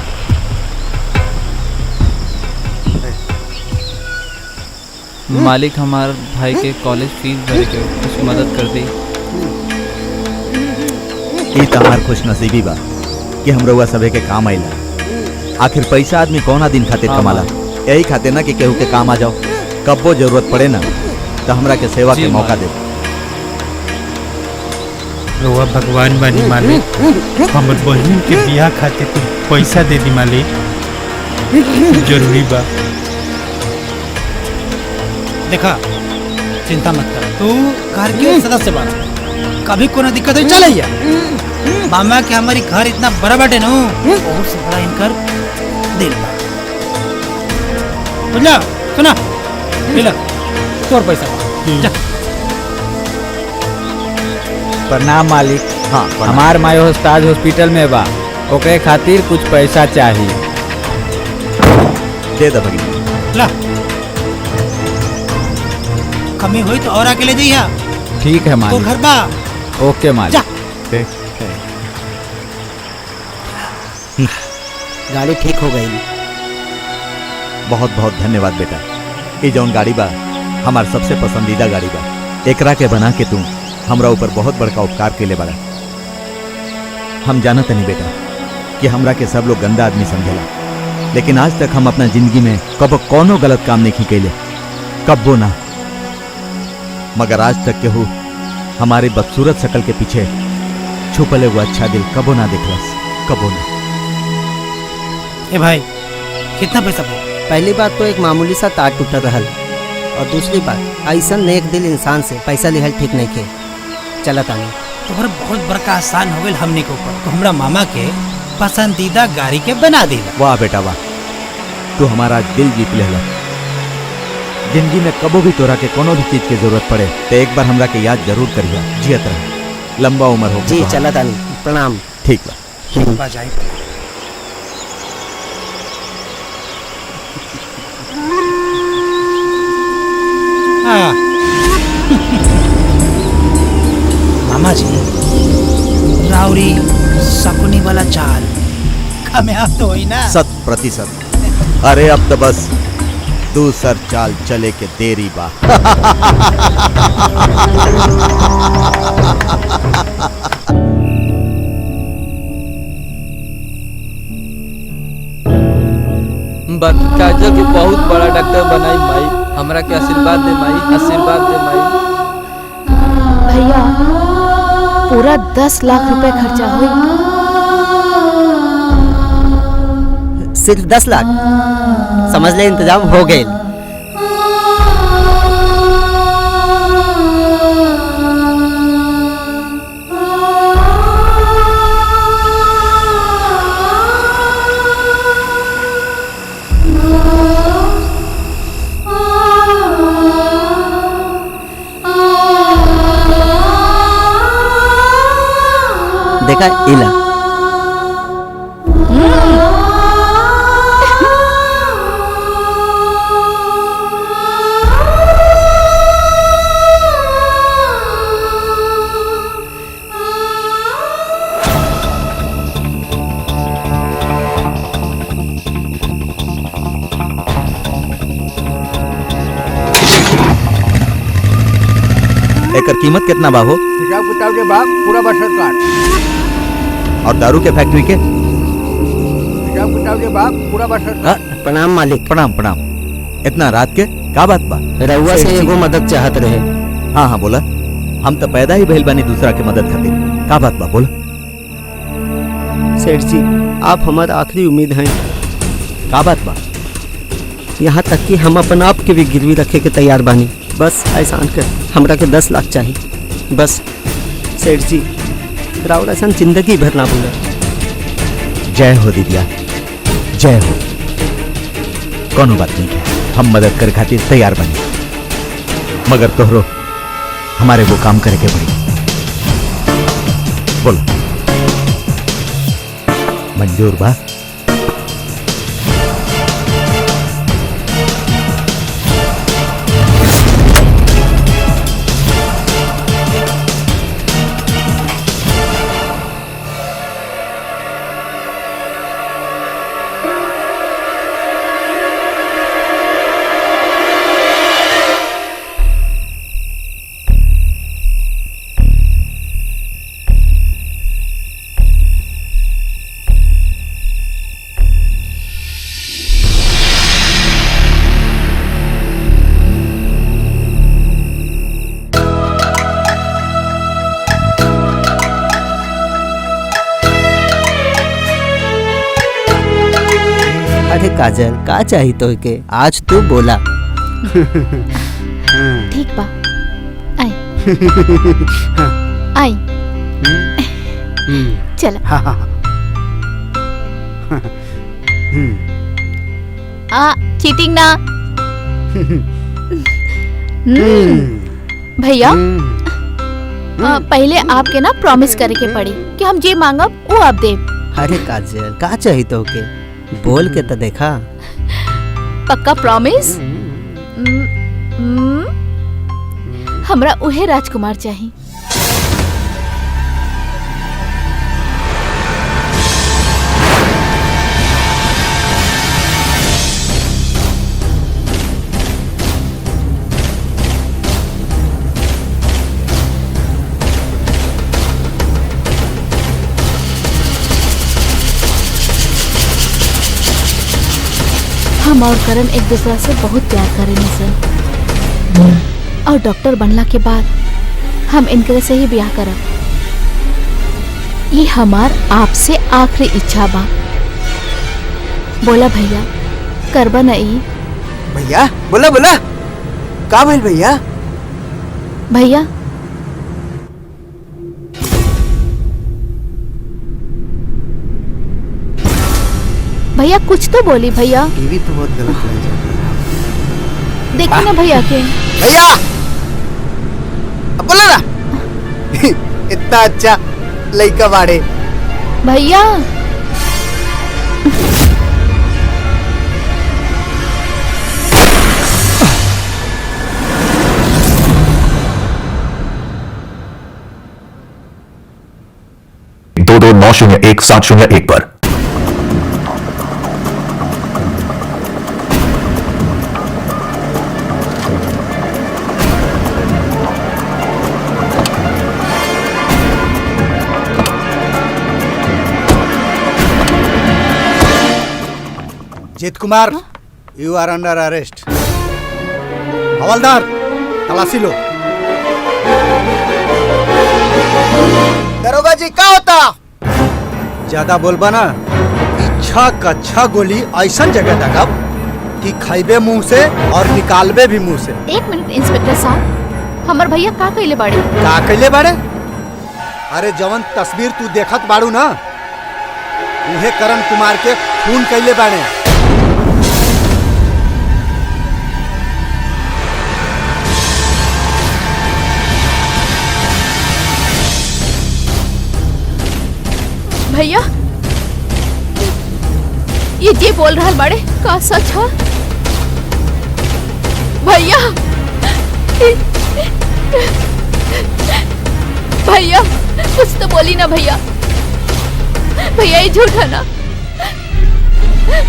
O: मालिक हमार भाई के कॉलेज फीस भरे के कुछ मदद कर दी।
E: ई त हमार खुश नसीबी बा कि हम रउआ सभे के काम आइला। आखिर पैसा आदमी कौना दिन खातिर कमाला? यही खातिर ना कि केहू के काम आ जाओ। कब्बो जरूरत पड़े ना तो हमरा के सेवा के मौका दे।
J: रउआ भगवान बानी मालिक। हमर बहन के बियाह खातिर कुछ पैसा दे दी मालिक, जरूरी बा। देखा, चिंता मत कर, तू घर के सदस्य बा। कभी कोनो दिक्कत हो चल आइया। मामा के हमारी घर इतना बड़ा बाटे नो, बहुत से बड़ा इनकर दिल बा। बुझला? सुना, मिला तोर पैसा बा। जा।
P: प्रणाम मालिक।
E: हाँ,
P: हमार मायोस्ताज हॉस्पिटल में बा, ओकरे खातिर कुछ पैसा चाहिए।
E: दे दे भगी।
J: ला, कमी हुई तो और आके ले जाइया।
P: ठीक है मालिक।
J: तो घर बा।
P: ओके मालिक।
J: जा।
B: गाड़ी ठीक हो गई।
E: बहुत बहुत धन्यवाद बेटा। ये जौन गाड़ी बा हमार सबसे पसंदीदा गाड़ी बा। एकरा के बना के तू हमरा ऊपर बहुत बड़का उपकार के ले बड़ा। हम जानत नहीं बेटा कि हमरा के सब लोग गंदा आदमी समझेला, लेकिन आज तक हम अपना जिंदगी में कबो कोनो गलत काम नहीं कैले, कब्बो ना। मगर आज तक केहू हमारे बदसूरत शकल के पीछे छुपले हुआ अच्छा दिल कबो ना देखलस, कबो ना।
J: ए भाई, कितना पैसा बा?
B: पहली बात तो एक मामूली सा तार टूट रहल, और दूसरी बात ऐसा नेक दिल इंसान से पैसा लिहल ठीक नहीं के। चलत आनी
J: तोहर बहुत बड़का आसान हो गई हमने के ऊपर। तो हमरा मामा के पसंदीदा गाड़ी के बना देला।
E: वाह बेटा वाह, तू हमारा दिल जीत लेला। जिंदगी में कबो भी तोरा के कोनो भी चीज की जरूरत पड़े तो एक बार हमरा के याद जरूर करिया। जियत रह, लंबा उम्र हो।
B: जी चलत आनी, प्रणाम।
E: ठीक बा।
J: जाए मामा जी, राउरी सपनी वाला चाल कामयाब तो हुई ना?
E: 100%। अरे अब तो बस दूसर चाल चले के देरी बा।
G: काजल के बहुत बड़ा डॉक्टर बनाई माई। हमरा के आशीर्वाद दे माई, आशीर्वाद दे माई।
C: भैया पूरा 10 लाख रुपए खर्चा हुई।
B: सिर्फ 10 लाख? समझ ले इंतजाम हो गए। देखा इला
E: एकर कीमत कितना बा हो?
M: हिसाब किताब के बाद पूरा बा सरकार।
E: और दारू के फैक्ट्री के?
M: हिसाब किताब के बाद पूरा बा सरकार।
B: प्रणाम मालिक।
E: प्रणाम प्रणाम। इतना रात के का बात बा?
B: रउआ से एगो मदद चाहत रहे।
E: हाँ हाँ बोला। हम तो पैदा ही भइल बानी दूसरा के मदद खातिर। का बात बा बोला।
B: सेठ जी आप हमारा आखिरी उम्मीद हैं।
E: का बात बा?
B: यहाँ तक कि हम अपन आप के भी गिरवी रखे के तैयार बानी। बस एहसान कर हमरा के 10 लाख चाहिए बस। सेठ जी राउर ऐसा जिंदगी भर ना भूला।
E: जय हो दीदिया, जय हो। कोनो बात नहीं है, हम मदद करे खातिर तैयार बनी, मगर तोहरो हमारे वो काम करे के पड़ी। बोलो मंजूर बा?
B: अरे काजल का चाहिए तो के आज तू बोला।
C: ठीक बा आई आई चल। चीटिंग ना। भैया पहले आपके ना प्रॉमिस करे के पड़ी कि हम जे मांगब वो आप दे।
B: अरे काजल का चाहिए तो के बोल के तो देखा।
C: पक्का प्रॉमिस? हमरा उहे राजकुमार चाहिए। हम और करण एक दूसरा से बहुत प्यार करेंगे सर, और डॉक्टर बनला के बाद हम इनके से ही ब्याह करब। ये हमार आपसे आखिरी इच्छा बा। बोला भैया करबा नहीं?
L: भैया बोला बोला का भइल भैया?
C: भैया भैया कुछ तो बोली भैया।
L: ये भी तो बहुत गलत है।
C: देखो ना भैया के।
L: भैया अब बोला ना। इतना अच्छा लड़का बाड़े
C: भैया।
Q: दो 901-701 पर।
J: Jeet Kumar you are under arrest. हवलदार तलाशी लो।
L: दरोगा जी क्या होता?
J: ज्यादा बोलबा ना इच्छा कच्छा गोली ऐसा जगह दगब कि खाइबे मुंह से और निकालबे भी मुंह से।
C: एक मिनट इंस्पेक्टर साहब, हमर भैया का कइले बाड़े?
J: का कइले बाड़े? अरे जवन तस्वीर तू देखत बाड़ू ना उहे करण कुमार के खून कइले बाड़े।
C: भैया ये जे बोल रहा बड़े का सच है? भैया भैया कुछ तो बोली ना भैया। भैया ये झूठा ना?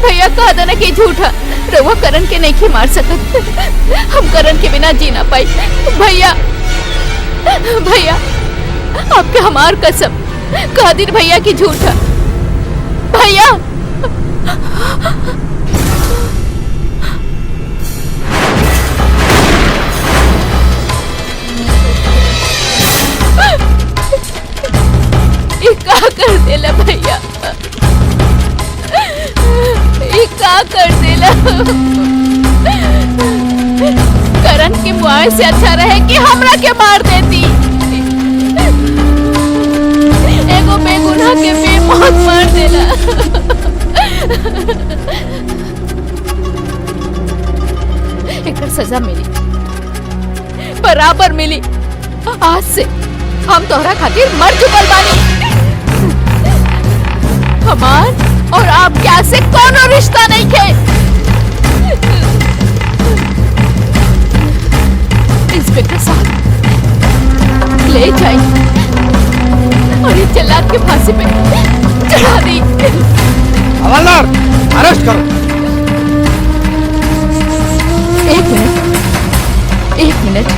C: भैया कहा था ना कि झूठा रहुआ करण के नहीं मार सकत। हम करण के बिना जी ना पाई। भैया भैया आपके हमार कसम कह दिन भैया की झूठ है भैया। ये का कर देला भैया, ये का कर देला। करण के मुआए से अच्छा रहे कि हमरा के मार देती। एगो बेगुनाह के बेमौत मार देला। एकर सजा मिली, बराबर मिली। आज से हम तोहरा खातिर मर चुकल बानी। हमार और आप क्या से कोनो रिश्ता नहीं थे। इंस्पेक्टर साहब ले जाइए और ये जल्लाद के फांसी पे चढ़ा दी।
H: हवलदार अरेस्ट करो।
C: एक मिनट।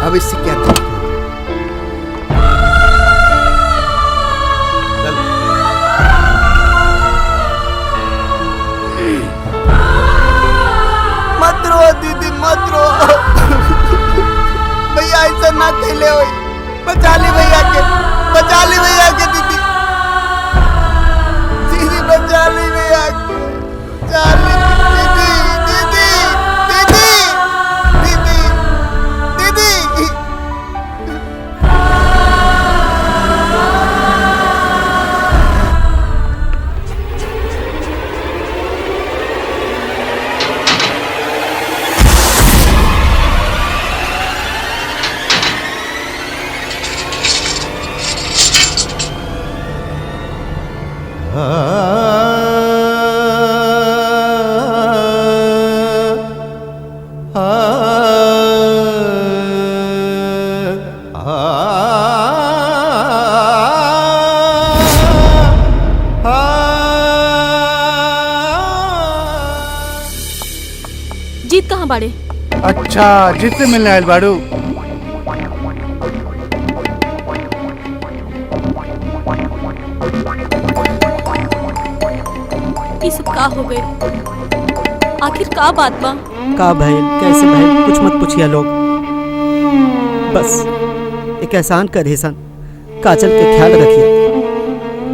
L: अब इससे क्या था? मत रो दीदी मत रो। भैया ऐसा ना कहले हो। बचा ली भैया के, बचा ली भैया के दीदी। दीदी बचा ली भैया के, बचा ली दीदी दीदी दीदी दीदी दीदी।
A: जीत कहाँ बाड़े?
R: अच्छा जीत से मिलने आयल बाड़ू।
A: ये सब का हो गए? आखिर का बात बा?
B: का भइल कैसे भइल कुछ मत पूछिया लोग। बस एक एहसान कर सन, काजल के ख्याल रखिए।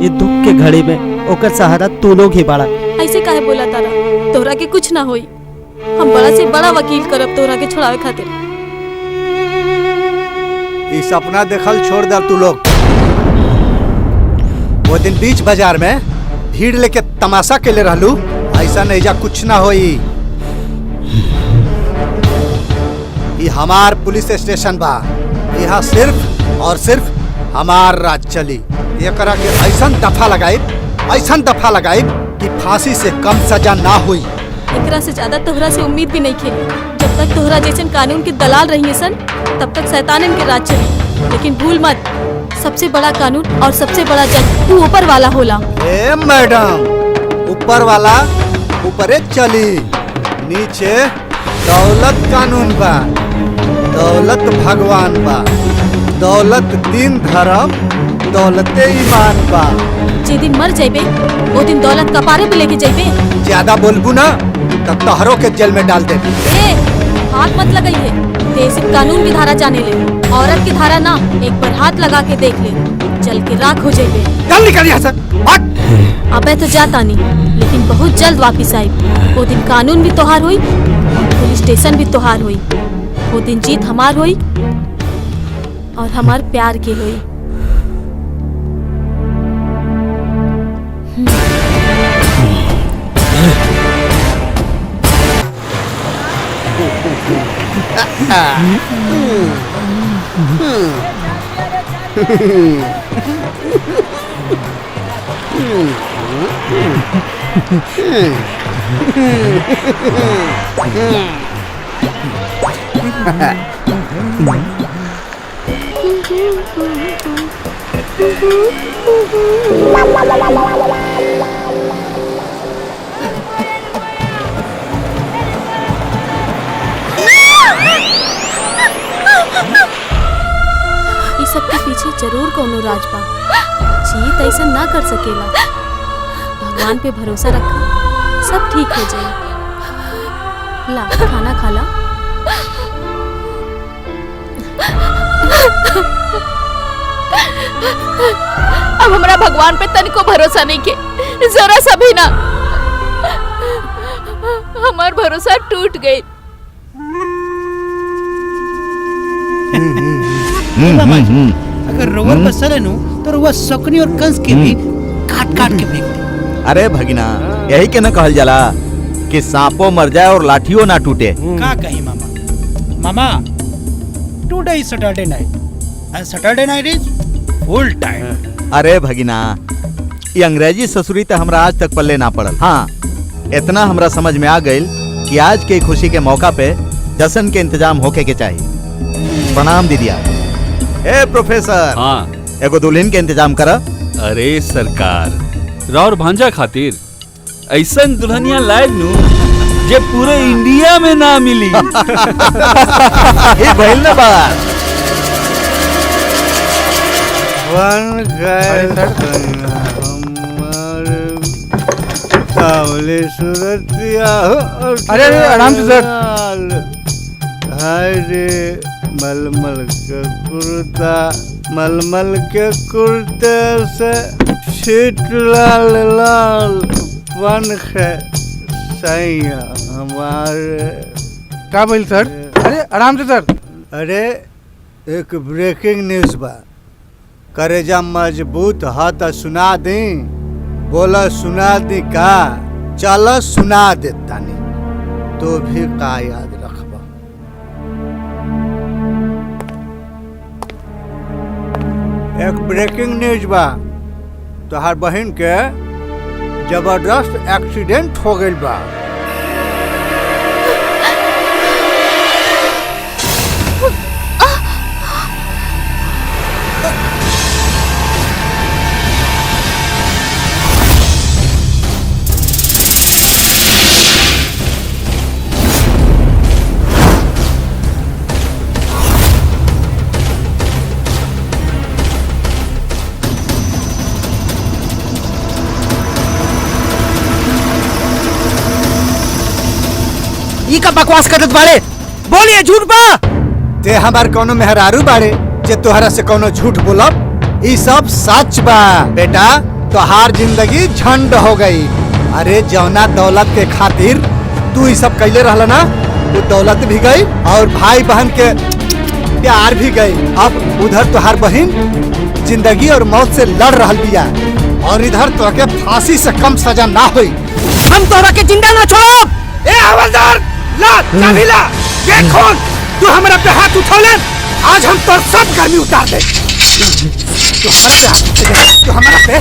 B: ये दुख के घड़ी में ओकर सहारा तू लोग ही बाड़ा।
A: ऐसे काहे बोला तारा? तोहरा के कुछ ना होई। हम बड़ा से बड़ा वकील करब तोहरा के छुड़ावे खातिर।
L: ये सपना देखल छोड़ दे तू लोग। वो दिन बीच बाजार में भीड़ लेके तमाशा के ले रहलू, ऐसा नहीं जा कुछ ना होई। ये हमार पुलिस स्टेशन बा, यहाँ सिर्फ और सिर्फ हमार राज चली। ये करा के ऐसा दफा लगाई कि फांसी से कम सजा ना हुई।
A: एकरा से ज्यादा तोहरा से उम्मीद भी नहीं खे। जब तक तोहरा जैसन कानून के दलाल रही सन तब तक शैतानन के राज चली। लेकिन भूल मत, सबसे बड़ा कानून और सबसे बड़ा जज तू ऊपर वाला होला।
L: ए मैडम, ऊपर वाला ऊपरे चली, नीचे दौलत कानून बा, दौलत भगवान बा, दौलत दीन धर्म, दौलते ईमान बा।
A: जे दिन मर जाइबे वो दिन दौलत कपारे पे लेके जाइबे।
L: ज्यादा बोलबू ना तब तोहरों के जेल में डाल दे।
A: हाथ मत लगाइए, देश कानून की धारा जाने ले। औरत की धारा ना, एक बार हाथ लगा के देख ले, जल के राख हो जाइबे।
L: चल निकल यहाँ से।
A: अबे तो जाता नहीं, लेकिन बहुत जल्द वापिस आई। वो दिन कानून भी तोहार हुई, पुलिस स्टेशन भी तोहार हुई। वो दिन जीत हमार हुई और हमार प्यार के हुई। इस सब के पीछे जरूर कोनो राज बा। जीत ऐसा ना कर सकेला। भगवान पे भरोसा रखा, सब ठीक हो जाए। ला खाना खा ला।
C: अब हमरा भगवान पे तनिको भरोसा नहीं के, जरा सा भी ना। हमार भरोसा टूट गई।
J: अगर रोवर बसल है नु तो रोवर सकनी और कंस के भी काट काट के फेंक दे।
E: अरे भगिना, यही के न कहल जाला कि सांपो मर जाए और लाठियों ना टूटे।
J: का कही मामा? मामा, today is Saturday night and Saturday night is full time.
E: अरे भगिना, ये अंग्रेजी ससुरी तो हमरा आज तक पल्ले ना पड़ल। हाँ, इतना हमरा समझ में आ गइल कि आज के खुशी के मौका पे जश्न के इंतजाम होके के चाहिए। प्रणाम दीदिया। ए प्रोफेसर,
N: हाँ,
E: एगो दुल्हन के इंतजाम करा।
N: अरे सरकार, राउर भांजा खातिर ऐसन दुल्हनिया लायक नु जे पूरे इंडिया में ना मिली।
E: ये भइल ना बात।
R: अरे अरे आराम से सर।
S: हाय रे मलमल के कुर्ता, मलमल के कुर्ते से सीट लाल लाल पंख सैया हमारे।
R: का बोल सर? अरे आराम से सर।
S: अरे एक ब्रेकिंग न्यूज बा, करेजा मजबूत हा त सुना दी। बोला सुना दी का? चल सुना देता नहीं तो भी का याद रखबा। एक ब्रेकिंग न्यूज बा, तोहार बहन के जबरदस्त एक्सीडेंट हो गइल बा।
L: ई का बकवास करत बाड़े? बोलिए झूठ बा। ते हमार कोनो मेहरारू बाड़े जे तोहरा से कोनो झूठ बोलब? ई सब सच बा बेटा। तोहार जिंदगी झंड हो गई। अरे जौना दौलत के खातिर तू ई सब कैले रहला ना, वो दौलत भी गई और भाई बहन के प्यार भी गई। अब उधर तोहार बहन जिंदगी और मौत से लड़ रहल बिया और इधर तोहके फांसी से कम सजा ना हुई। हम तोहरा के जिंदा ना छोड़ब। ए हवलदार, ला चाबी ला। देखो तू हमरा पे हाथ उठौले, आज हम तोर सब गर्मी उतार दे। तू हमरा पे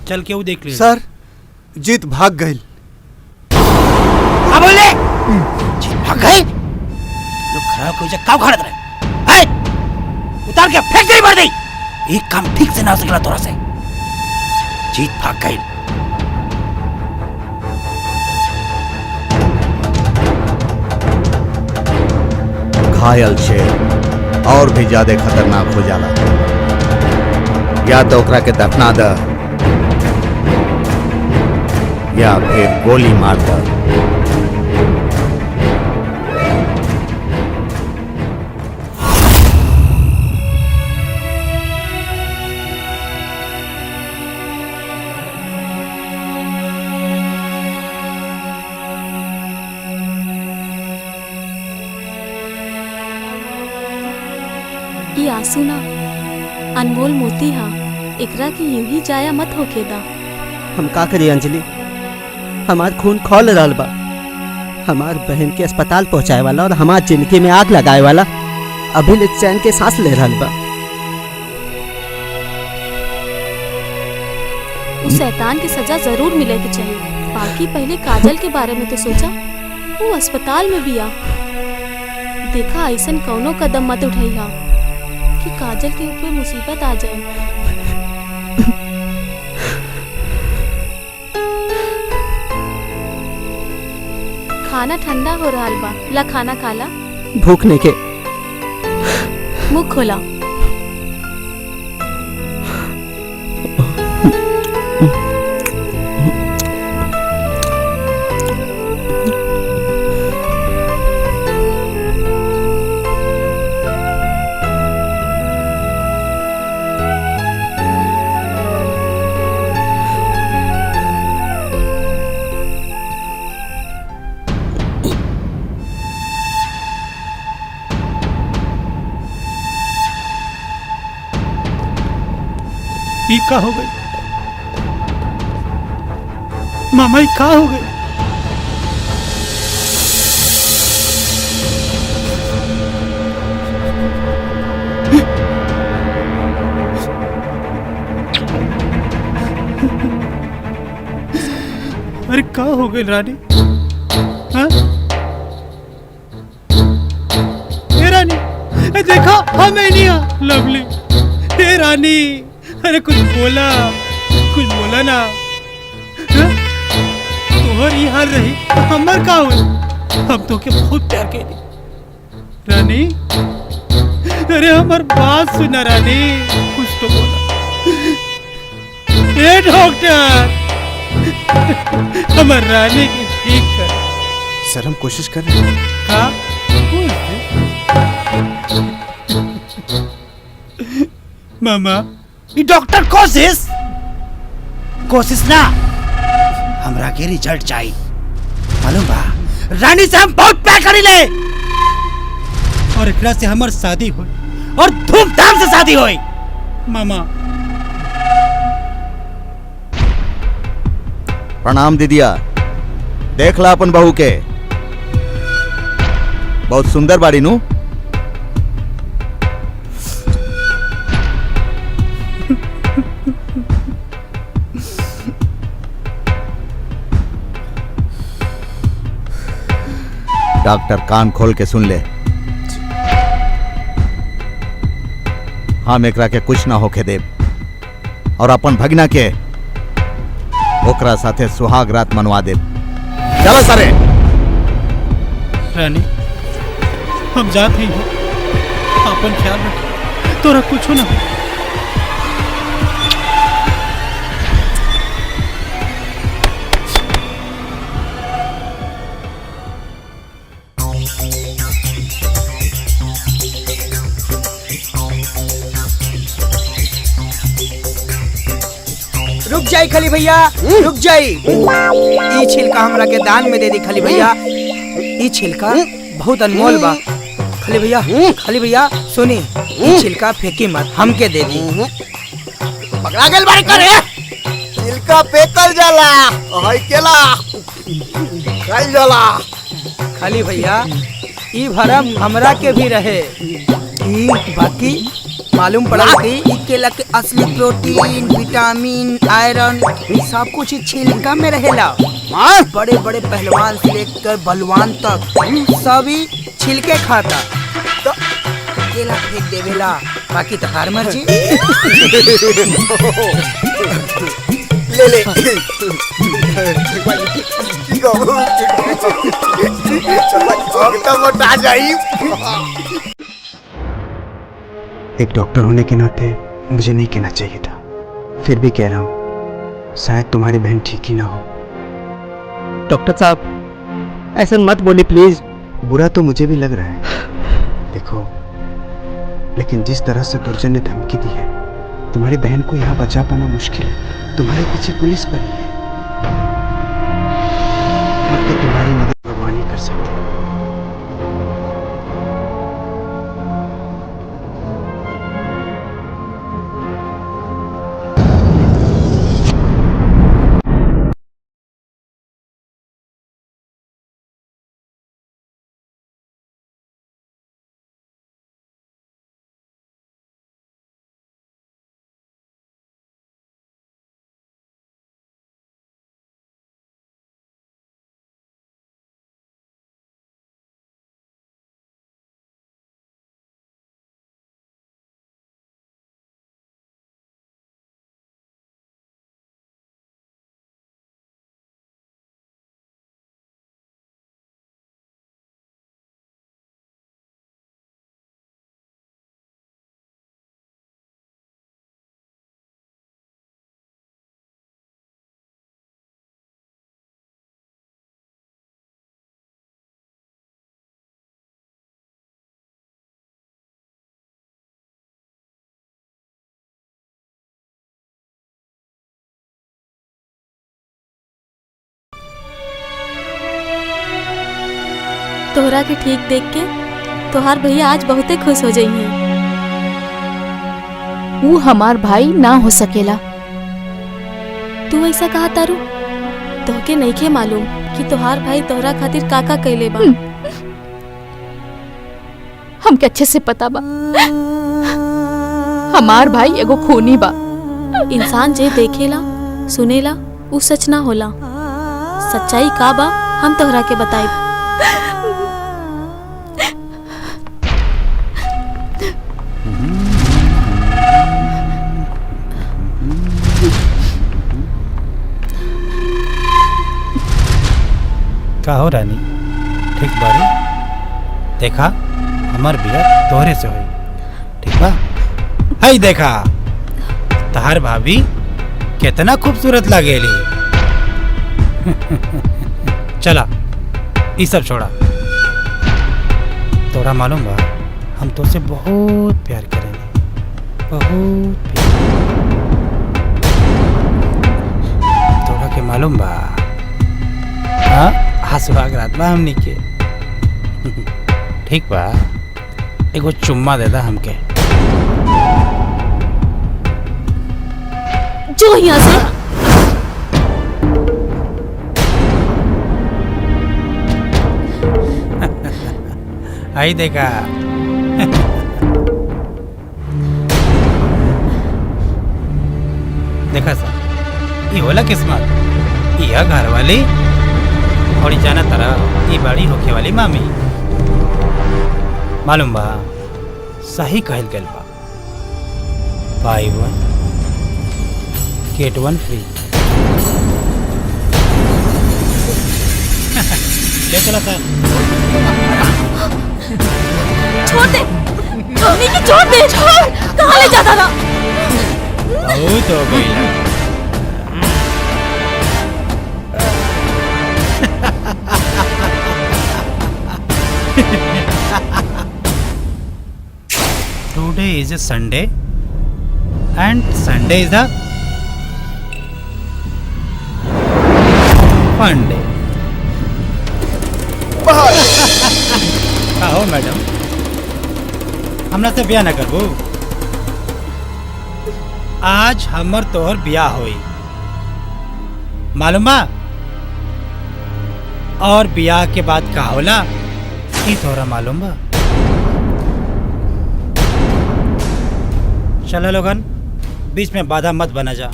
J: चल के वो देख ले।
S: सर जीत भाग गई।
J: क्या बोले? जीत भाग गई? लोग खराब कोई जगह खड़ा रहे। उतार के फेंक दे बढ़ गई। एक काम ठीक से ना सकला तोरा से। जीत भाग गई।
E: घायल शेर और भी ज्यादा खतरनाक हो जाला। या तो ओकरा के दफना द या फिर गोली मार द।
A: ये आंसू ना अनमोल मोती हा, एकरा की यूं ही जाया मत होके दा।
B: हम का करी अंजलि, हमार खून खौल रहल बा। हमार बहन के अस्पताल पहुंचाए वाला और हमार जिंदगी में आग लगाए वाला अभी ले चैन के सांस ले रहल बा।
A: उस शैतान की सजा जरूर मिले के चाहिए। बाकी पहले काजल के बारे में तो सोचा, वो अस्पताल में भी आ। देखा ऐसन कौनो कदम मत उठाइहा कि काजल के ऊपर मुसीबत आ जाए। खाना ठंडा हो रहा बा, ला खाना खाला।
B: भूख नहीं के।
A: मुंह खोला।
J: ये का हो गई मामा, ये का हो गई? अरे का हो गई रानी? हाँ? ए रानी, देखा हमें नहीं आ लवली। ए रानी, अरे कुछ बोला ना। तोहर ही हाल रही, हमर का हुई? हम तो के बहुत प्यार करी रानी। अरे हमार बात सुना रानी, कुछ तो बोला। ए डॉक्टर, हमार रानी की ठीक कर।
L: सर हम कोशिश कर रहे हैं।
J: हाँ मामा, ये डॉक्टर कोशिश ना, हमरा के रिजल्ट चाहिए। मालूम बा रानी से हम बहुत प्यार करीले और एकरा से हमार शादी होई और धूमधाम से शादी होई। मामा
E: प्रणाम दीदिया। देख ला अपन बहू के, बहुत सुंदर बाड़ी नु। डॉक्टर कान खोल के सुन ले, हम एकरा के कुछ ना होके देब और अपन भगना के ओकरा साथे सुहाग रात मनवा देब। चलो सारे।
J: रानी हम जाते हैं, अपन ख्याल रख, तोरा कुछ ना हो।
M: रुक जाई खाली भैया, रुक जाई। ई छिलका हमरा के दान में दे दी खाली भैया। ई छिलका बहुत अनमोल बा। खाली भैया सुनी, ई छिलका फेंकी मत, हमके दे दी।
L: पकड़ा गेल बारी करे। छिलका फेंकल जाला, हई केला खाइल जाला।
M: खाली भैया ई भरम हमरा के भी रहे। ई बाकी मालूम पड़ा कि ई केला के असली प्रोटीन, विटामिन, आयरन सब कुछ छिलका में रहेला। बड़े बड़े पहलवान से लेकर बलवान तक सभी छिलके खाता। तो केला फेंक देवेला, बाकी तो हार मर्जी।
L: ले ले। मोटा जाई।
T: एक डॉक्टर होने के नाते मुझे नहीं कहना चाहिए था, फिर भी कह रहा हूँ, शायद तुम्हारी बहन ठीक ही ना हो।
B: डॉक्टर साहब ऐसा मत बोलिए प्लीज।
T: बुरा तो मुझे भी लग रहा है, देखो, लेकिन जिस तरह से दुर्जन ने धमकी दी है, तुम्हारी बहन को यहाँ बचा पाना मुश्किल है। तुम्हारे पीछे पुलिस पड़ी है, अब तो तुम्हारी मदद भगवान ही कर सकते हैं।
A: तोहरा के ठीक देख के तोहार भैया आज बहुते खुश हो जाई हैं।
C: वो हमार भाई ना हो सकेला।
A: तू ऐसा कहा तारू? तोहके नइखे मालूम कि तोहार भाई तोहरा खातिर काका कैले बा।
C: हमके अच्छे से पता बा, हमार भाई एगो खूनी बा।
A: इंसान जे देखेला सुनेला उ सच ना होला। सच्चाई का बा हम तोहरा के बताई।
J: का हो रानी, ठीक बारी देखा हमार बिया तोहरे से हुई ठीक बा। हई देखा तहार भाभी कितना खूबसूरत लागेली। चला ये सब छोड़ा। तोरा मालूम बा हम तो से बहुत प्यार करेंगे, बहुत प्यार। तोरा के मालूम बा हाँ हाँ सुहाग रात बा हमनी के। ठीक बा एगो चुम्मा दे दा हमके।
A: जो यहाँ से
J: आई देखा देखा सर ये होला किस्मत। यह घर वाली और ये जाना तारा ये बड़ी होके वाली मामी। मालूम बा सही कहल गल बा बाई वन गेट वन फ्री। ले चला सर।
A: छोड़ दे मम्मी की, छोड़ दे। कहाँ ले जाता था?
J: बहुत हो गई। Today is a Sunday and Sunday is a fun day. आओ मैडम हमरा से ब्याह न करबू। आज हमर तोहर ब्याह होई मालूम बा। और ब्याह के बाद का होला ई तोहरा मालूम बा। चलो लोगन बीच में बाधा मत बना जा।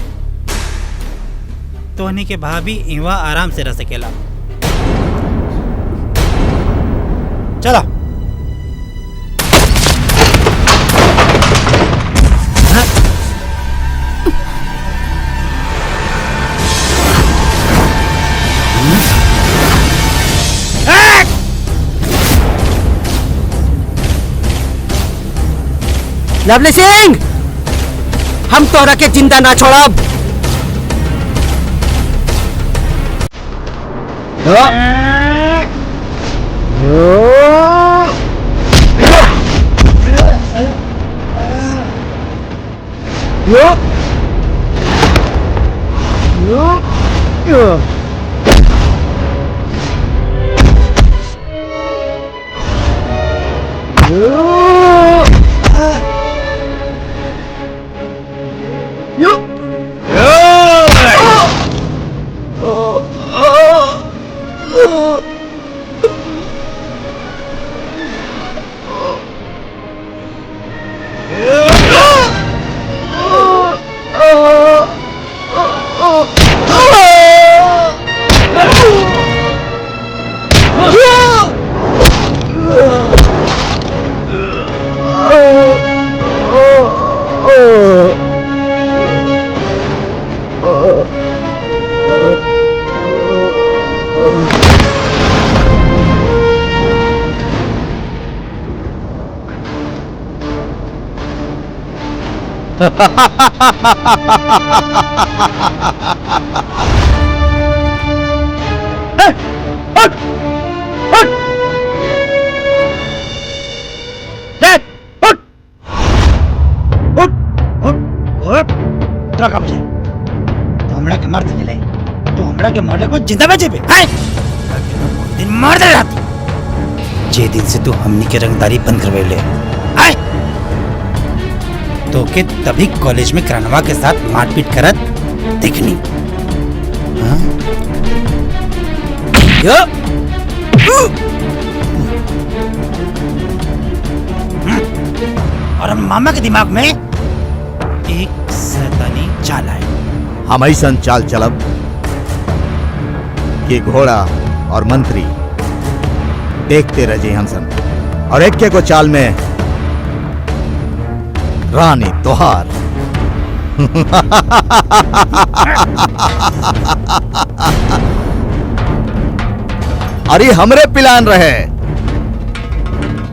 J: तोहनी के भाभी इवा आराम से रह सकेला। चला
B: लवली सिंह हम तोहरा के जिंदा ना छोड़ब।
J: जिंदा बचे पे दिन मार दे रात जे दिन से तू हमनी के रंगदारी बंद करवे ले आए तो के तभी कॉलेज में करनवा के साथ मारपीट करत देखनी। हाँ? यो और मामा के दिमाग में एक शैतानी चाल है।
E: हम ऐसा चाल चलब कि घोड़ा और मंत्री देखते रह जाए हमसन और एक को चाल में रानी तोहार। अरे हमरे प्लान रहे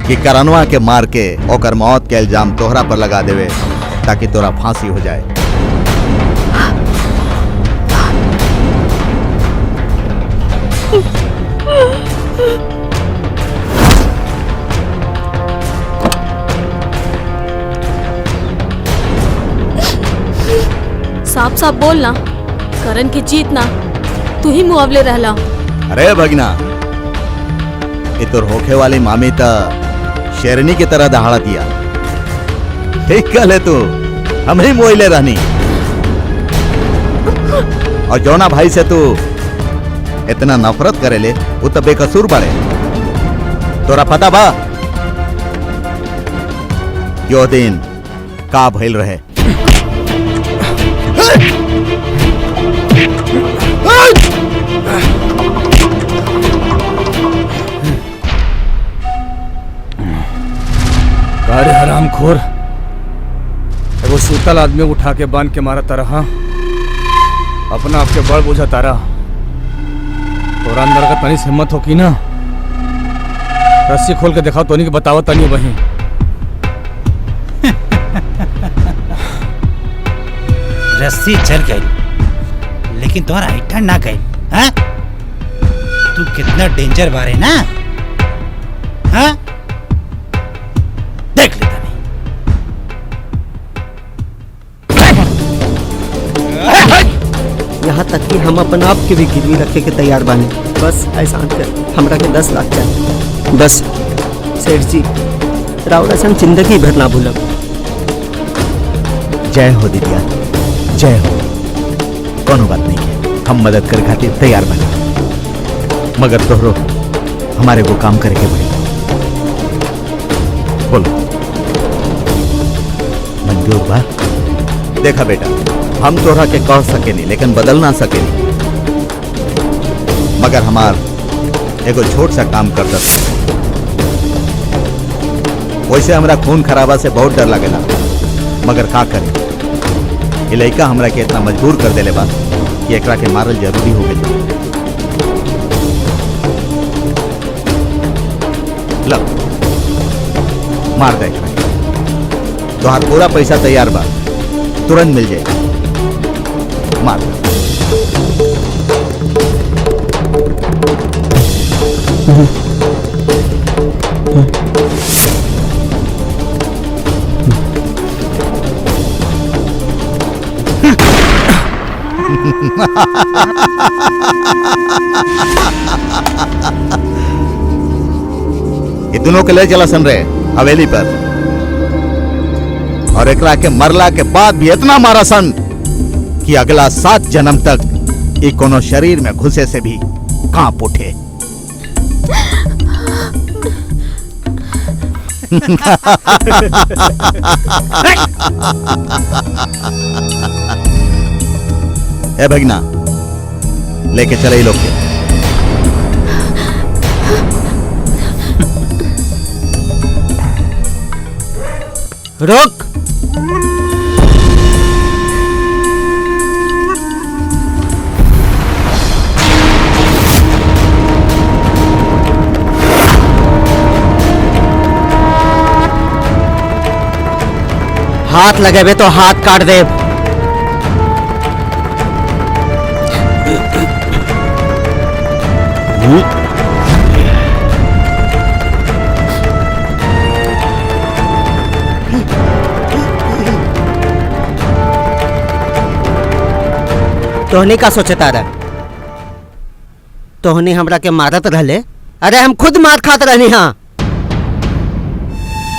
E: कि करनवा के मार के ओकर मौत के इल्जाम तोहरा पर लगा देवे ताकि तोरा फांसी हो जाए।
A: साफ साफ बोल ना, करण की जीत ना तू ही मुआवले रहला।
E: अरे भगना, ये तो होखे वाली मामी ता शेरनी की तरह दहाड़ा दिया। ठीक कह ले तू, हम ही मोइले रहनी। और जौना भाई से तू इतना नफरत करे ले वो तो बेकसूर बाड़े। तोरा पता बा यो दिन का भइल रहे?
H: अरे हरामखोर, वो सूतल आदमी उठा के बांध के मारा तारा। हाँ, अपना आपके बड़ बुझा तारा। तोरा अंदर का तनी हिम्मत हो की ना, रस्सी खोल के दिखाओ तोनी के बताओ तनी वहीं।
J: रस्सी चल गई लेकिन तुम्हारा ऐठन ना गई। हाँ, तू कितना डेंजर बारे ना। हाँ, देख लेता
B: यहाँ तक कि हम अपन आप के भी गिरवी रखे के तैयार बानी। बस ऐसा कर, हमरा के 10 लाख चाहिए। बस सेठ जी, राउरा से हम जिंदगी भर ना भूलब।
E: जय हो दीदिया, जय हो। कोनो बात नहीं है, हम मदद करे खातिर तैयार बने, मगर तोहरो हमारे को काम करे के पड़े। बोलो मंजूर बा? देखा बेटा, हम तोहरा के कह सके नहीं लेकिन बदल ना सके नहीं, मगर हमार एगो छोट सा काम कर सकते। वैसे हमरा खून खराबा से बहुत डर लगेला, मगर का करे, ये लड़का हमरा के इतना मजबूर कर देले बा कि एकरा के मारल जरूरी हो गई। लो मार दे, तोहार पूरा पैसा तैयार बा, तुरंत मिल जाए। मार ये दोनों के ले चला सन रहे हवेली पर, और एकरा के मरला के बाद भी इतना मारा सन कि अगला 7 जन्म तक ये कोनो शरीर में घुसे से भी कांप उठे। ए भगना, लेके चले लोग के।
B: रोक। हाथ लगेबे तो हाथ काट दे। तोहनी का सोचे तारा? तोहनी हमरा के मारत रहले? अरे हम खुद मार खात रहनी हाँ,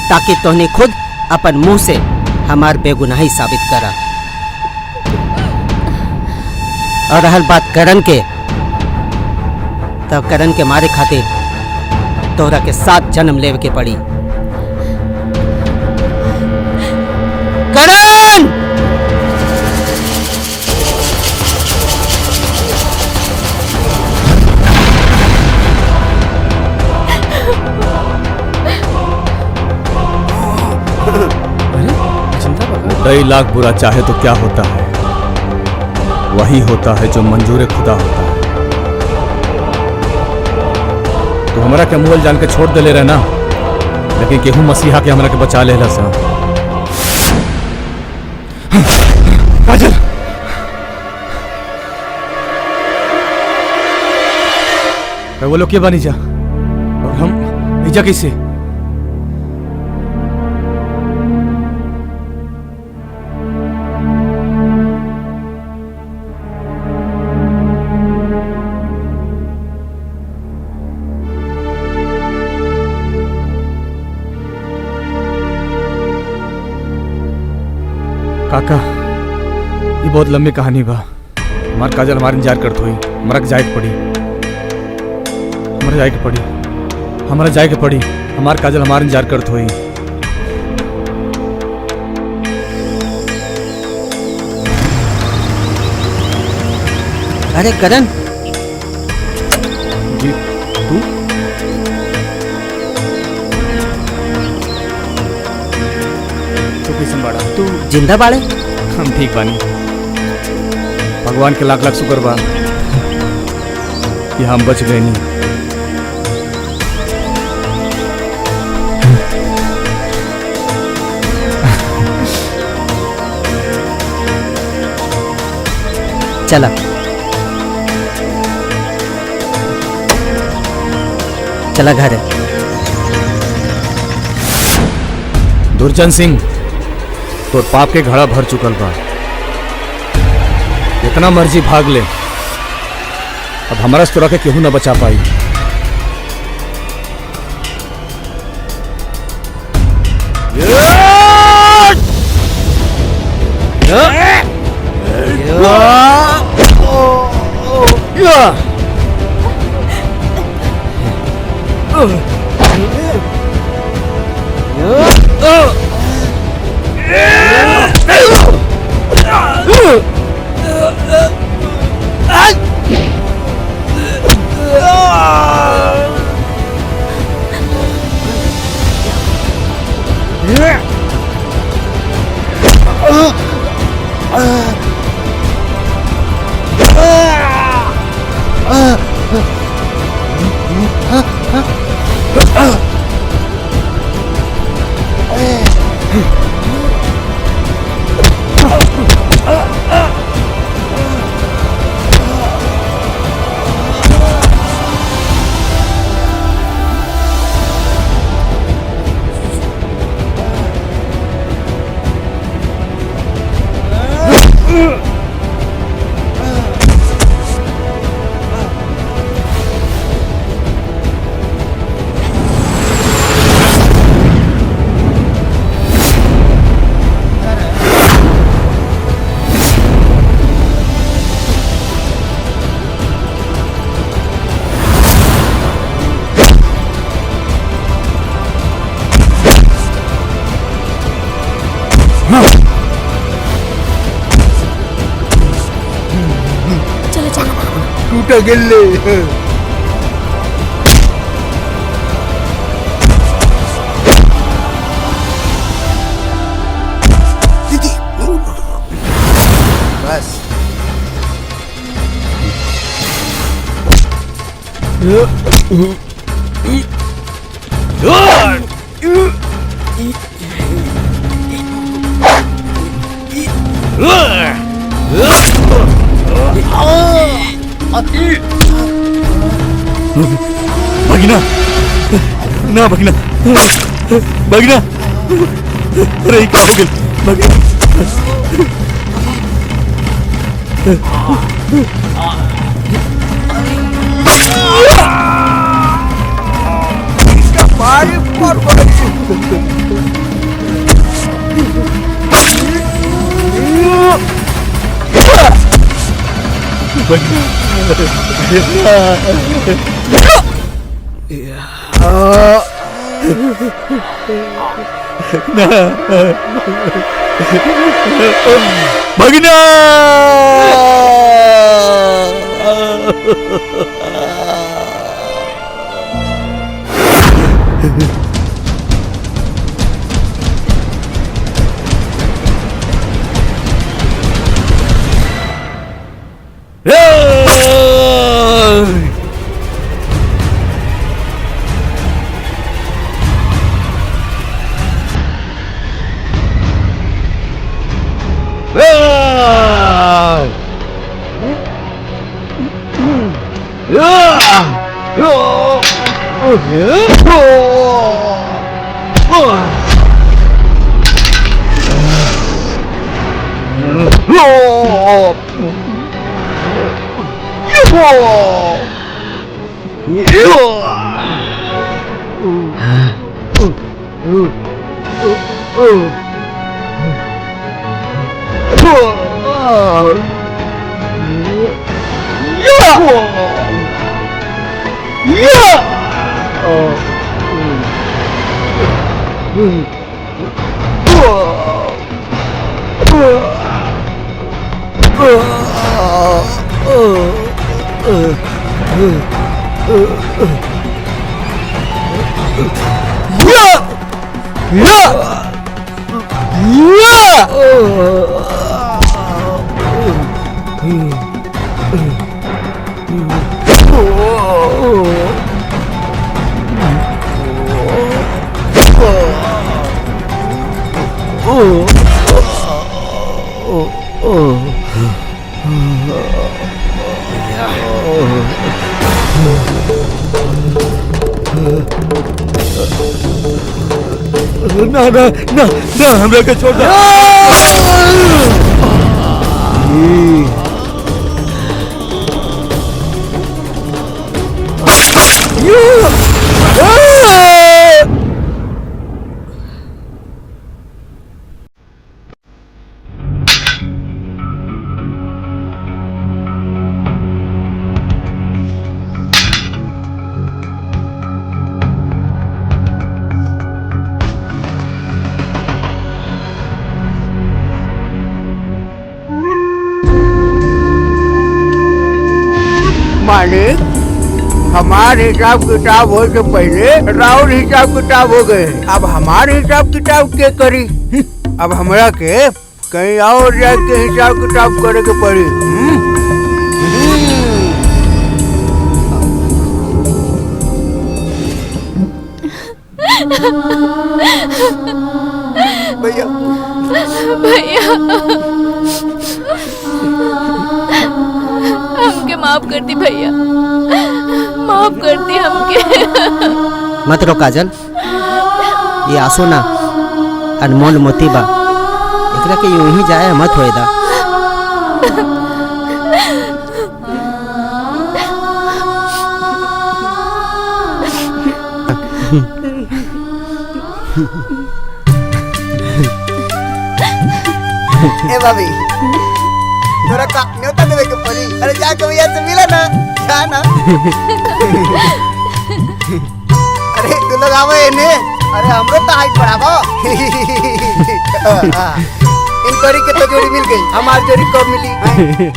B: ताकि तोहनी खुद अपन मुंह से हमार बेगुनाही साबित करा। और रहल बात करण के, तब करण के मारे खातिर तोहरा के 7 जन्म लेवे के पड़ी। करण!
H: कई लाख बुरा चाहे तो क्या होता है, वही होता है जो मंजूर खुदा होता है। हमरा के मुअल जान के छोड़ देले रहना, लेकिन केहू मसीहा के हमरा के बचा लेला सा। काजल, वो लोग के बानी जा और हम इजा कैसे? काका, ये बहुत लंबी कहानी बा। हमार काजल हमारे इंतजार करत हुई, हमरा के जाए के पड़ी, हमरा जाए के पड़ी, हमरा जाए के पड़ी। हमार काजल हमारे इंतजार करत हुई।
B: अरे करण
H: जी, तू कैसन बाड़ा?
B: तू जिंदा बाड़े?
H: हम ठीक बानी, भगवान के लाख लाख शुक्र बा कि हम बच गए नहीं।
B: चला चला घर है।
H: दुर्जन सिंह, तो पाप के घड़ा भर चुकल बा। जितना मर्जी भाग ले, अब हमारा तोरा के केहू न बचा पाई।
A: चलो चलो
L: टूट गिल्ले। बस
H: भगीना, ना भगीना, भगीना, अरे क्या हो गया भगीना?
L: इसका मार पर
H: भगीना,
S: ना ना ना ना हमरा के छोड़ दे।
R: मालिक, हमारे हिसाब किताब हो के पहले राउर हिसाब किताब हो गए। अब हमारे हिसाब किताब के करी? अब हमरा के कहीं और जाके हिसाब किताब करे के पड़ी।
L: भैया
C: भैया हमके माफ कर दी भैया, माफ कर दी हमके।
B: मत रो काजल, ये आंसू ना अनमोल मोती बा, एकरा के यूं ही जाए मत होए दा।
L: ए भाभी, थोड़ा का न्योता देवे के पड़ी। अरे जाके भैया से मिला ना, जा ना। अरे तू लोग आवो इन्हें, अरे हमरो तो हाइट बढ़ावो। इन करी के तो जोड़ी मिल गई, हमार जोड़ी कब मिली?